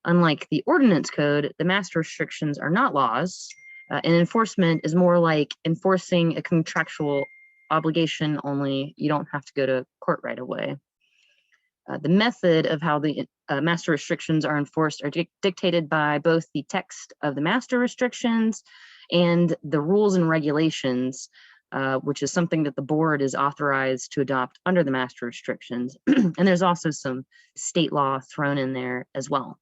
Unlike the ordinance code, the master restrictions are not laws, and enforcement is more like enforcing a contractual obligation, only you don't have to go to court right away. The method of how the master restrictions are enforced are dictated by both the text of the master restrictions and the rules and regulations, which is something that the board is authorized to adopt under the master restrictions. And there's also some state law thrown in there as well.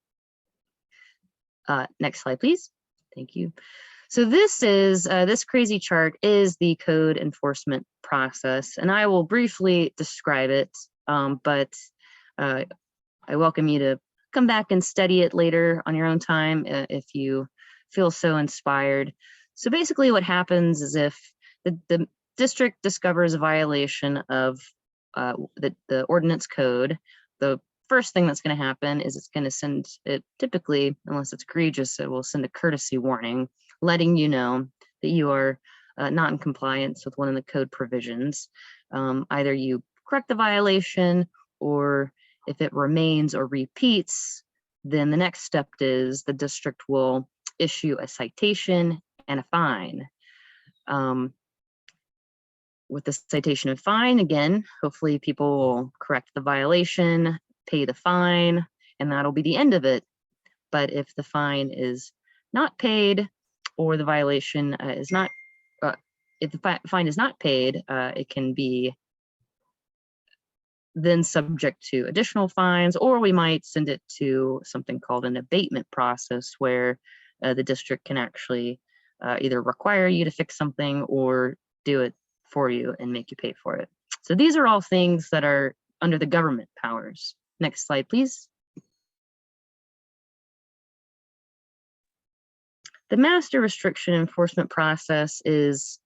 Next slide, please. Thank you. So this is, this crazy chart is the code enforcement process, and I will briefly describe it, but I welcome you to come back and study it later on your own time if you feel so inspired. So basically what happens is if the district discovers a violation of the ordinance code, the first thing that's going to happen is it's going to send it, typically, unless it's egregious, it will send a courtesy warning letting you know that you are not in compliance with one of the code provisions. Either you correct the violation, or if it remains or repeats, then the next step is the district will issue a citation and a fine. With the citation and fine, again, hopefully people will correct the violation, pay the fine, and that'll be the end of it. But if the fine is not paid, or the violation is not, if the fine is not paid, it can be then subject to additional fines, or we might send it to something called an abatement process, where the district can actually either require you to fix something or do it for you and make you pay for it. So these are all things that are under the government powers. Next slide, please. The master restriction enforcement process it's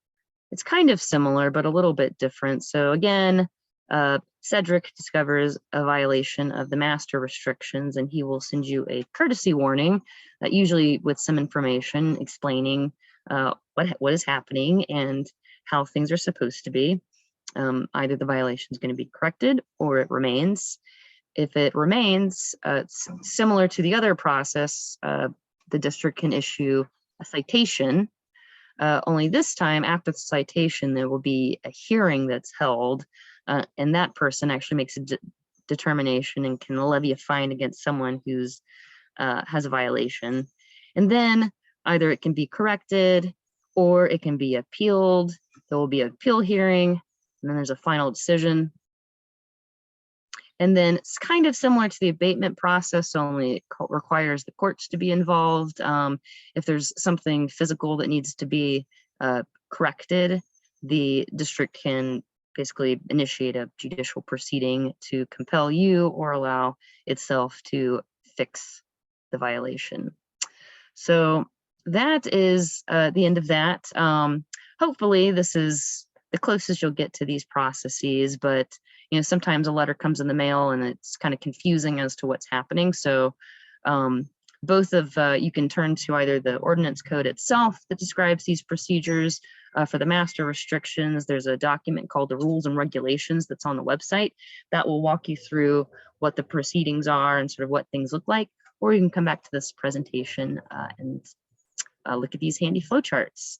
kind of similar, but a little bit different. So again, Cedric discovers a violation of the master restrictions, and he will send you a courtesy warning, usually with some information explaining what is happening and how things are supposed to be. Either the violation is going to be corrected or it remains. If it remains, it's similar to the other process, the district can issue a citation. Only this time, after the citation, there will be a hearing that's held, and that person actually makes a determination and can levy a fine against someone who's has a violation. And then either it can be corrected or it can be appealed. There will be an appeal hearing, and then there's a final decision. And then it's kind of similar to the abatement process, only it requires the courts to be involved. If there's something physical that needs to be corrected, the district can basically initiate a judicial proceeding to compel you or allow itself to fix the violation. So that is the end of that. Hopefully this is the closest you'll get to these processes, but sometimes a letter comes in the mail and it's kind of confusing as to what's happening. So both of you can turn to either the ordinance code itself that describes these procedures. For the master restrictions, there's a document called the rules and regulations that's on the website that will walk you through what the proceedings are and sort of what things look like. Or you can come back to this presentation and look at these handy flowcharts.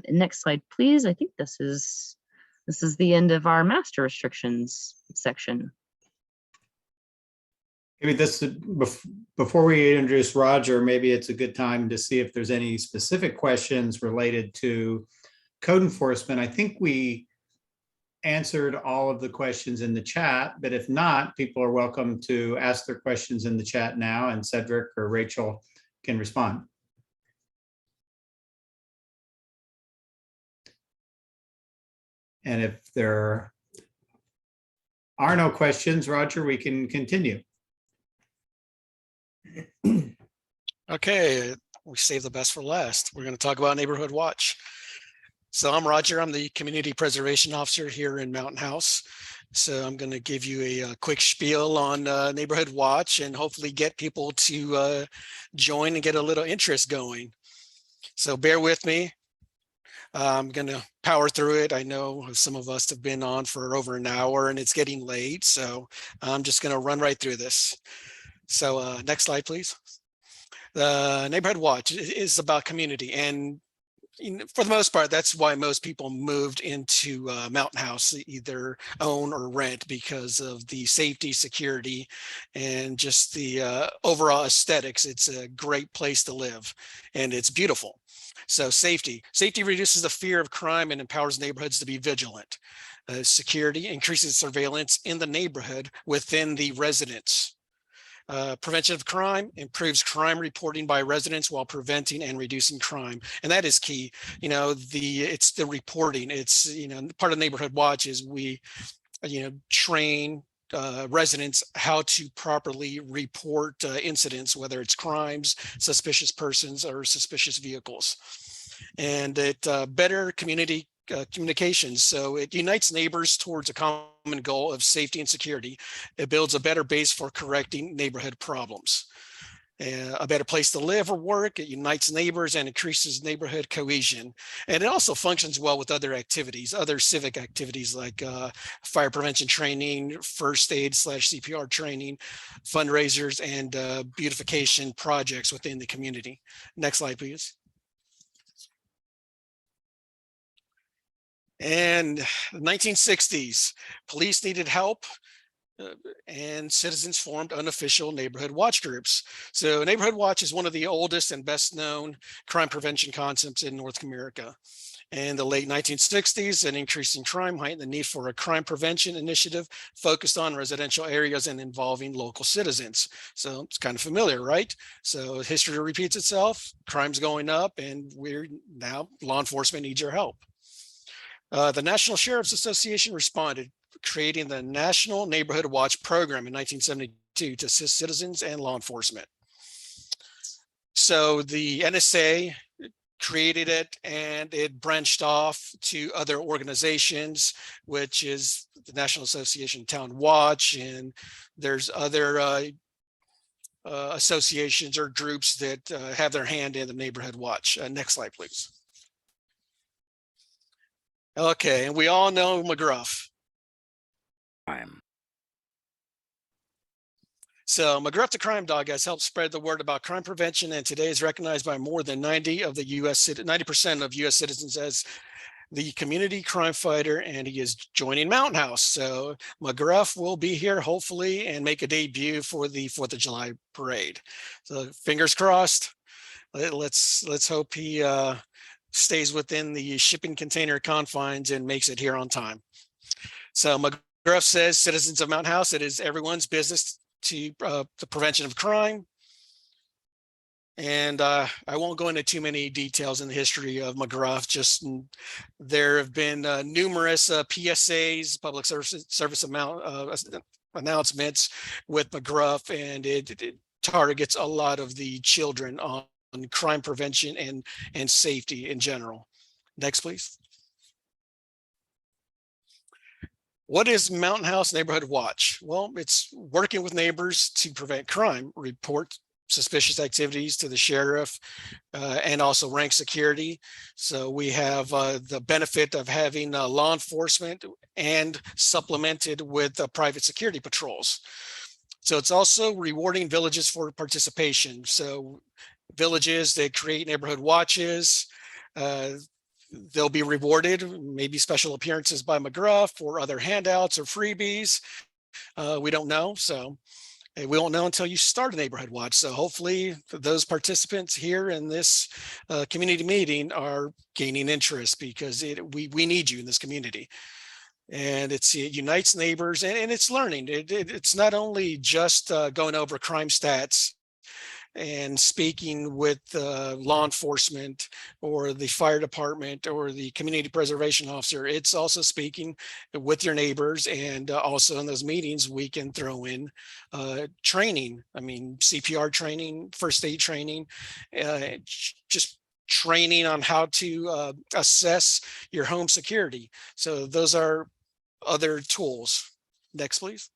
Next slide, please. I think this is the end of our master restrictions section. Maybe this, before we introduce Roger, maybe it's a good time to see if there's any specific questions related to code enforcement. I think we answered all of the questions in the chat, but if not, people are welcome to ask their questions in the chat now, and Cedric or Rachel can respond. And if there are no questions, Roger, we can continue. Okay, we saved the best for last. We're going to talk about Neighborhood Watch. So I'm Roger. I'm the Community Preservation Officer here in Mountain House. So I'm going to give you a quick spiel on Neighborhood Watch and hopefully get people to join and get a little interest going. So bear with me. I'm going to power through it. I know some of us have been on for over an hour and it's getting late, so I'm just going to run right through this. So next slide, please. The Neighborhood Watch is about community, and for the most part, that's why most people moved into Mountain House, either own or rent, because of the safety, security, and just the overall aesthetics. It's a great place to live, and it's beautiful. So safety reduces the fear of crime and empowers neighborhoods to be vigilant. Security increases surveillance in the neighborhood within the residents. Prevention of crime improves crime reporting by residents while preventing and reducing crime. And that is key. It's the reporting. It's, part of Neighborhood Watch is we, train residents how to properly report incidents, whether it's crimes, suspicious persons, or suspicious vehicles. And it better community communications. So it unites neighbors towards a common goal of safety and security. It builds a better base for correcting neighborhood problems. A better place to live or work. It unites neighbors and increases neighborhood cohesion. And it also functions well with other activities, other civic activities like fire prevention training, first aid / CPR training, fundraisers, and beautification projects within the community. Next slide, please. And the 1960s, police needed help and citizens formed unofficial neighborhood watch groups. So Neighborhood Watch is one of the oldest and best known crime prevention concepts in North America. In the late 1960s, an increase in crime heightened the need for a crime prevention initiative focused on residential areas and involving local citizens. So it's kind of familiar, right? So history repeats itself, crime's going up, and law enforcement needs your help. The National Sheriff's Association responded, creating the National Neighborhood Watch program in 1972 to assist citizens and law enforcement. So the NSA created it, and it branched off to other organizations, which is the National Association Town Watch, and there's other associations or groups that have their hand in the Neighborhood Watch. Next slide, please. Okay, and we all know McGruff. So McGruff the Crime Dog has helped spread the word about crime prevention, and today is recognized by more than 90% of US citizens as the community crime fighter, and he is joining Mountain House. So McGruff will be here hopefully and make a debut for the 4th of July parade. So fingers crossed. Let's hope he stays within the shipping container confines and makes it here on time. So McGruff says, citizens of Mountain House, it is everyone's business to the prevention of crime. And I won't go into too many details in the history of McGruff. Just there have been numerous PSAs, public service announcements with McGruff, and it targets a lot of the children on crime prevention and safety in general. Next, please. What is Mountain House Neighborhood Watch? Well, it's working with neighbors to prevent crime, report suspicious activities to the sheriff, and also rank security. So we have the benefit of having law enforcement and supplemented with private security patrols. So it's also rewarding villages for participation. So villages that create neighborhood watches, they'll be rewarded, maybe special appearances by McGruff or other handouts or freebies. We don't know. So we won't know until you start a neighborhood watch. So hopefully those participants here in this community meeting are gaining interest, because we need you in this community. And it unites neighbors, and it's learning. It's not only just going over crime stats and speaking with law enforcement or the fire department or the community preservation officer. It's also speaking with your neighbors, and also in those meetings we can throw in training. I mean, CPR training, first aid training, just training on how to assess your home security. So those are other tools. Next, please.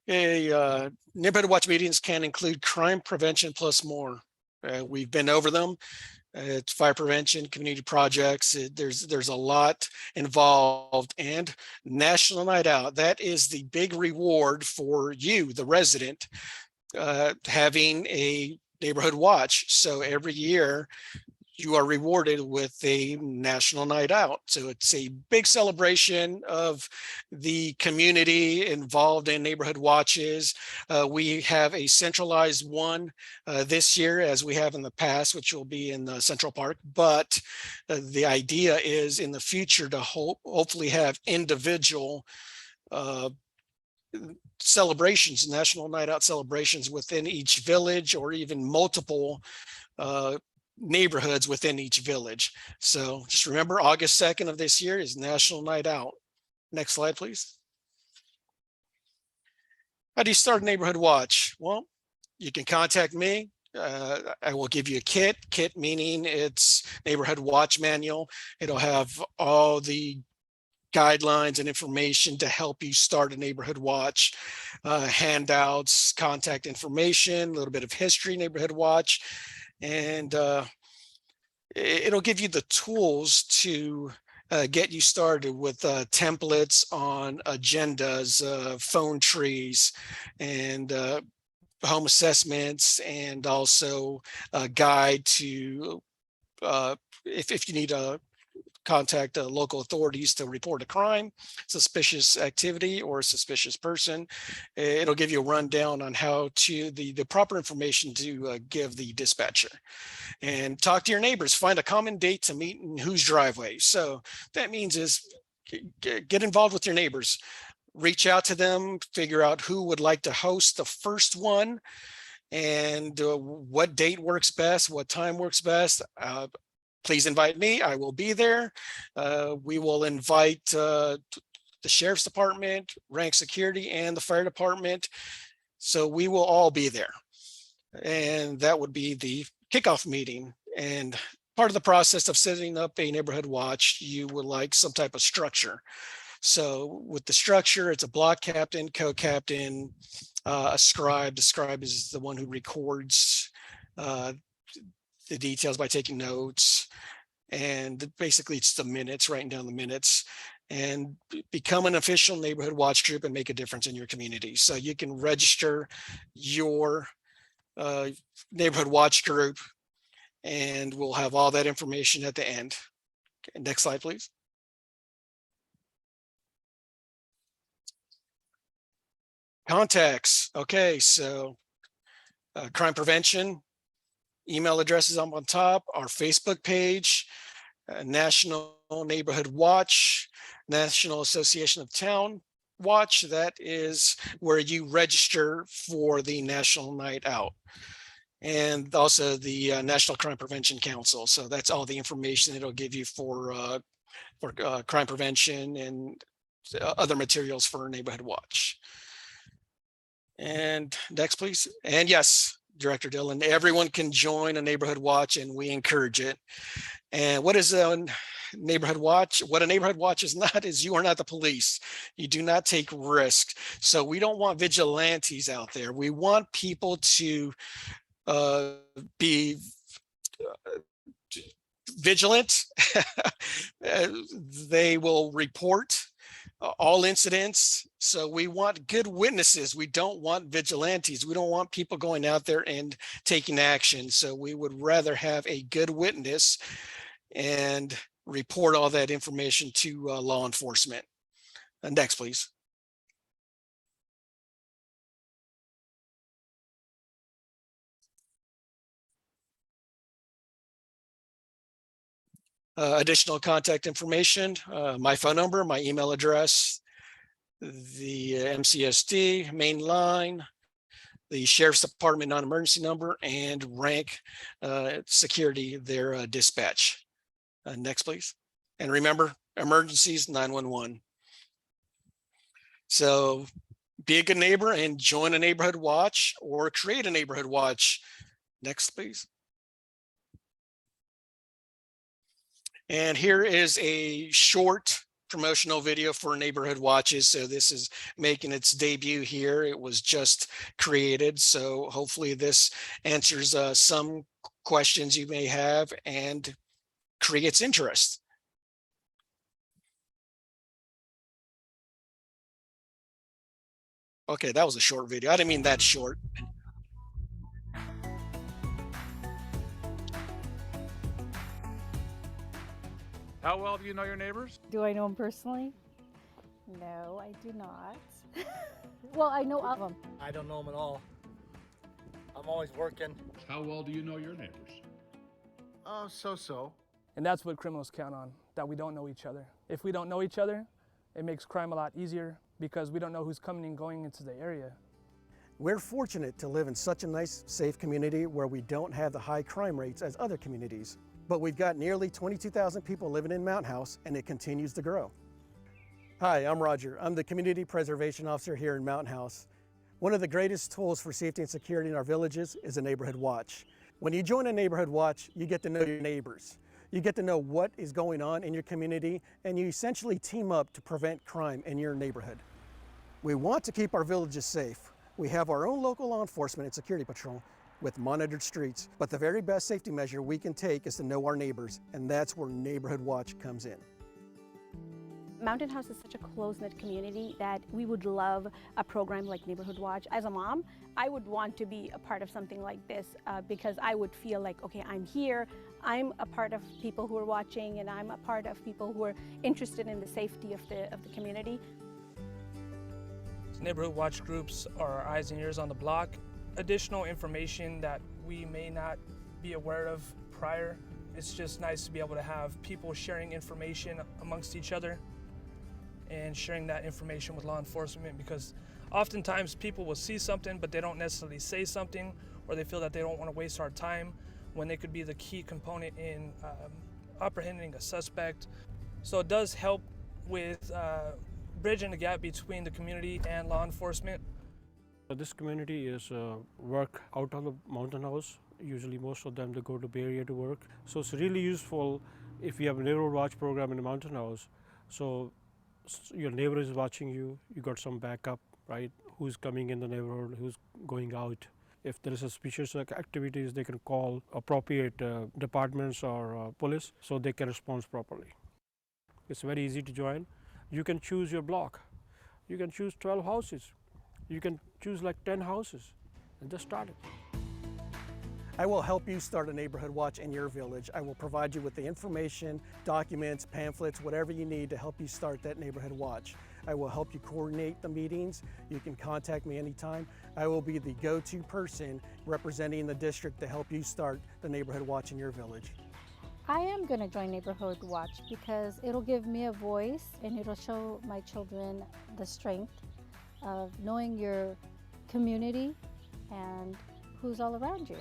Neighborhood watch meetings can include crime prevention plus more. We've been over them. It's fire prevention, community projects. There's a lot involved, and National Night Out. That is the big reward for you, the resident, having a neighborhood watch. So every year you are rewarded with a National Night Out. So it's a big celebration of the community involved in neighborhood watches. We have a centralized one this year, as we have in the past, which will be in Central Park. But the idea is in the future to hopefully have individual celebrations, National Night Out celebrations within each village, or even multiple neighborhoods within each village. So just remember, August 2nd of this year is National Night Out. Next slide, please. How do you start a neighborhood watch? Well, you can contact me. I will give you a kit meaning it's neighborhood watch manual. It'll have all the guidelines and information to help you start a neighborhood watch, handouts, contact information, a little bit of history, neighborhood watch, and it'll give you the tools to get you started with templates on agendas, phone trees, and home assessments, and also a guide to if you need to contact local authorities to report a crime, suspicious activity, or a suspicious person. It'll give you a rundown on how to the proper information to give the dispatcher. And talk to your neighbors, find a common date to meet in whose driveway. So that means is get involved with your neighbors, reach out to them, figure out who would like to host the first one, and what date works best, what time works best. Please invite me. I will be there. We will invite the sheriff's department, rank security, and the fire department. So we will all be there. And that would be the kickoff meeting. And part of the process of setting up a neighborhood watch, you would like some type of structure. So with the structure, it's a block captain, co-captain, a scribe. The scribe is the one who records the details by taking notes, and basically it's the minutes, writing down the minutes, and become an official neighborhood watch group and make a difference in your community. So you can register your neighborhood watch group, and we'll have all that information at the end. Okay, next slide, please. Contacts. Okay, so crime prevention, email addresses up on top, our Facebook page, National Neighborhood Watch, National Association of Town Watch. That is where you register for the National Night Out. And also the National Crime Prevention Council. So that's all the information it'll give you for crime prevention and other materials for Neighborhood Watch. And next, please. And yes, Director Dillon, everyone can join a neighborhood watch, and we encourage it. And what is a neighborhood watch? What a neighborhood watch is not is you are not the police. You do not take risks. So we don't want vigilantes out there. We want people to be vigilant. They will report all incidents. So we want good witnesses. We don't want vigilantes. We don't want people going out there and taking action. So we would rather have a good witness and report all that information to law enforcement. Next, please. Additional contact information, my phone number, my email address, the MCSD main line, the Sheriff's Department non-emergency number, and rank security, their dispatch. Next, please. And remember, emergencies 911. So be a good neighbor and join a neighborhood watch or create a neighborhood watch. Next, please. And here is a short promotional video for neighborhood watches. So this is making its debut here. It was just created. So hopefully this answers some questions you may have and creates interest. Okay, that was a short video. I didn't mean that short. How well do you know your neighbors? Do I know them personally? No, I do not. Well, I know of them. I don't know them at all. I'm always working. How well do you know your neighbors? Oh, so-so. And that's what criminals count on, that we don't know each other. If we don't know each other, it makes crime a lot easier because we don't know who's coming and going into the area. We're fortunate to live in such a nice, safe community where we don't have the high crime rates as other communities. But we've got nearly 22,000 people living in Mountain House, and it continues to grow. Hi, I'm Roger. I'm the Community Preservation Officer here in Mountain House. One of the greatest tools for safety and security in our villages is a neighborhood watch. When you join a neighborhood watch, you get to know your neighbors. You get to know what is going on in your community, and you essentially team up to prevent crime in your neighborhood. We want to keep our villages safe. We have our own local law enforcement and security patrol with monitored streets, but the very best safety measure we can take is to know our neighbors, and that's where Neighborhood Watch comes in. Mountain House is such a close-knit community that we would love a program like Neighborhood Watch. As a mom, I would want to be a part of something like this because I would feel like, okay, I'm here, I'm a part of people who are watching, and I'm a part of people who are interested in the safety of the community. Neighborhood watch groups are our eyes and ears on the block. Additional information that we may not be aware of prior. It's just nice to be able to have people sharing information amongst each other and sharing that information with law enforcement, because oftentimes people will see something but they don't necessarily say something, or they feel that they don't want to waste our time when they could be the key component in apprehending a suspect. So it does help with bridging the gap between the community and law enforcement. This community is work out of the Mountain House. Usually most of them, they go to Bay Area to work. So it's really useful if you have a neighborhood watch program in the Mountain House. So your neighbor is watching you, you got some backup, right? Who's coming in the neighborhood, who's going out. If there is suspicious activities, they can call appropriate departments or police so they can respond properly. It's very easy to join. You can choose your block. You can choose 12 houses. You can choose like 10 houses and just start it. I will help you start a neighborhood watch in your village. I will provide you with the information, documents, pamphlets, whatever you need to help you start that neighborhood watch. I will help you coordinate the meetings. You can contact me anytime. I will be the go-to person representing the district to help you start the neighborhood watch in your village. I am going to join Neighborhood Watch because it'll give me a voice and it'll show my children the strength of knowing your community and who's all around you.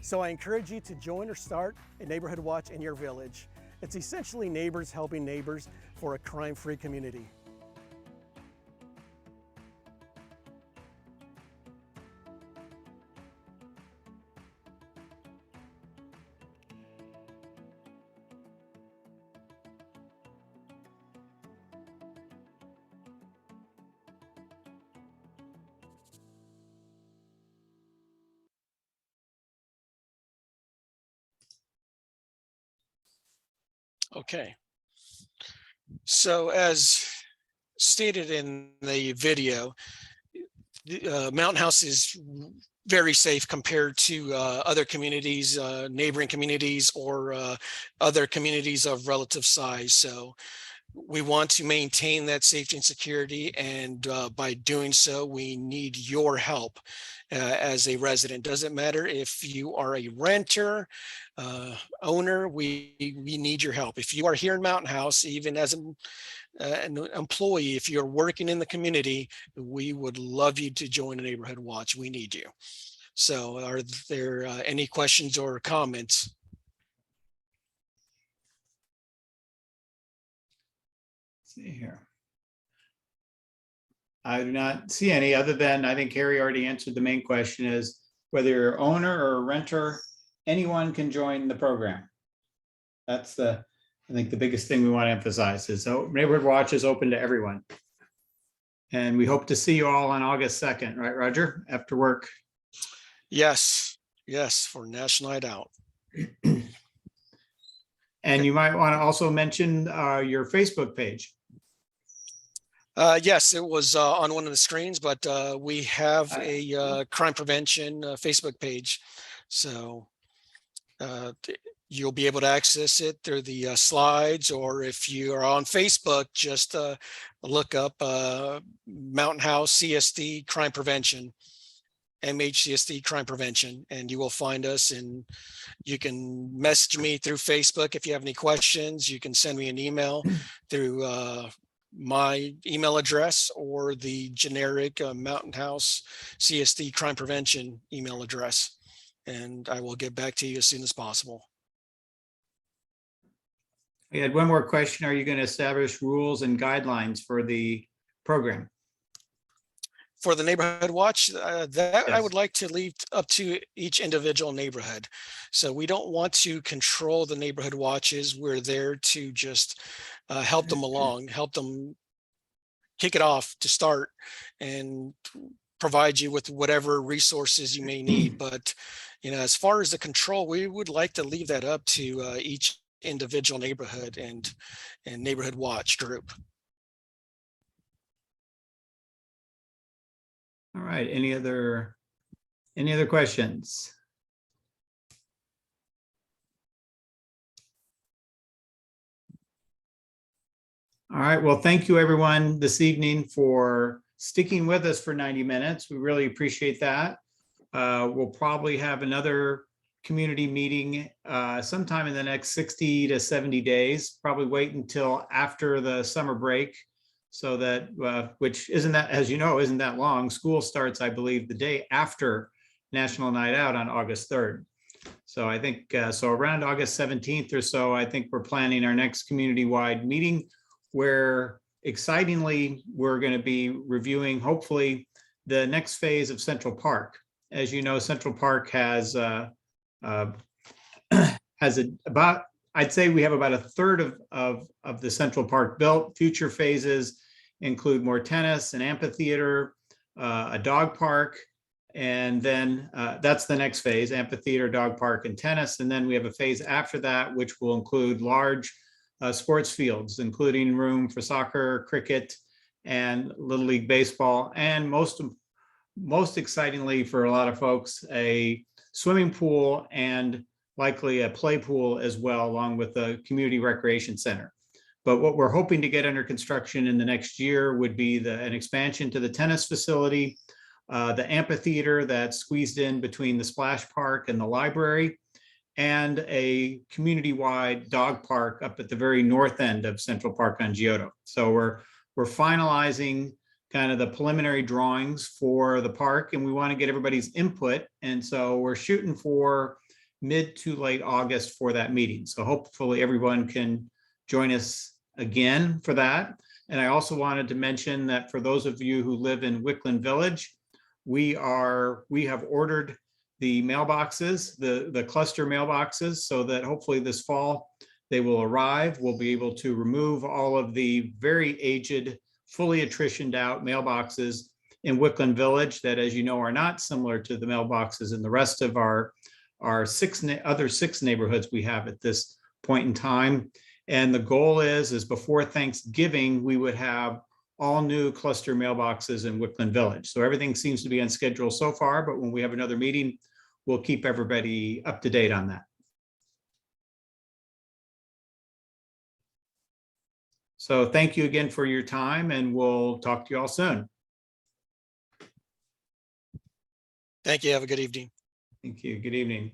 So I encourage you to join or start a neighborhood watch in your village. It's essentially neighbors helping neighbors for a crime-free community. Okay. So as stated in the video, Mountain House is very safe compared to other communities, neighboring communities, or other communities of relative size. So we want to maintain that safety and security, and by doing so, we need your help as a resident. Doesn't matter if you are a renter, owner, we need your help. If you are here in Mountain House, even as an employee, if you're working in the community, we would love you to join a neighborhood watch. We need you. So are there any questions or comments? See here. I do not see any, other than I think Harry already answered the main question, is whether you're an owner or a renter, anyone can join the program. That's I think the biggest thing we want to emphasize is Neighborhood Watch is open to everyone. And we hope to see you all on August 2nd, right, Roger, after work? Yes, for National Night Out. And you might want to also mention your Facebook page. Yes, it was on one of the screens, but we have a crime prevention Facebook page. So you'll be able to access it through the slides, or if you are on Facebook, just look up Mountain House CSD Crime Prevention, MHCSD Crime Prevention, and you will find us. And you can message me through Facebook if you have any questions. You can send me an email through my email address or the generic Mountain House CSD Crime Prevention email address, and I will get back to you as soon as possible. We had one more question. Are you going to establish rules and guidelines for the program? For the neighborhood watch, that I Yes. would like to leave up to each individual neighborhood. So we don't want to control the neighborhood watches. We're there to just help them along, help them kick it off to start, and provide you with whatever resources you may need. But, you know, as far as the control, we would like to leave that up to each individual neighborhood and neighborhood watch group. All right, any other questions? All right, well, thank you everyone this evening for sticking with us for 90 minutes. We really appreciate that. We'll probably have another community meeting sometime in the next 60 to 70 days, probably wait until after the summer break. So that, which isn't that, as you know, isn't that long. School starts, I believe, the day after National Night Out on August 3rd. So I think, so around August 17th or so, I think we're planning our next community-wide meeting where, excitingly, we're going to be reviewing, hopefully, the next phase of Central Park. As you know, Central Park has about, I'd say we have about a third of the Central Park built. Future phases include more tennis, an amphitheater, a dog park, and then that's the next phase: amphitheater, dog park, and tennis. And then we have a phase after that, which will include large sports fields, including room for soccer, cricket, and Little League baseball, and most excitingly for a lot of folks, a swimming pool and likely a play pool as well, along with the community recreation center. But what we're hoping to get under construction in the next year would be an expansion to the tennis facility, the amphitheater that's squeezed in between the splash park and the library, and a community-wide dog park up at the very north end of Central Park on Giotto. So we're finalizing kind of the preliminary drawings for the park, and we want to get everybody's input. And so we're shooting for mid to late August for that meeting. So hopefully everyone can join us again for that. And I also wanted to mention that for those of you who live in Wickland Village, we have ordered the mailboxes, the cluster mailboxes, so that hopefully this fall they will arrive. We'll be able to remove all of the very aged, fully attritioned out mailboxes in Wickland Village that, as you know, are not similar to the mailboxes in the rest of our other six neighborhoods we have at this point in time. And the goal is before Thanksgiving, we would have all new cluster mailboxes in Wickland Village. So everything seems to be on schedule so far, but when we have another meeting, we'll keep everybody up to date on that. So thank you again for your time, and we'll talk to you all soon. Thank you. Have a good evening. Thank you. Good evening.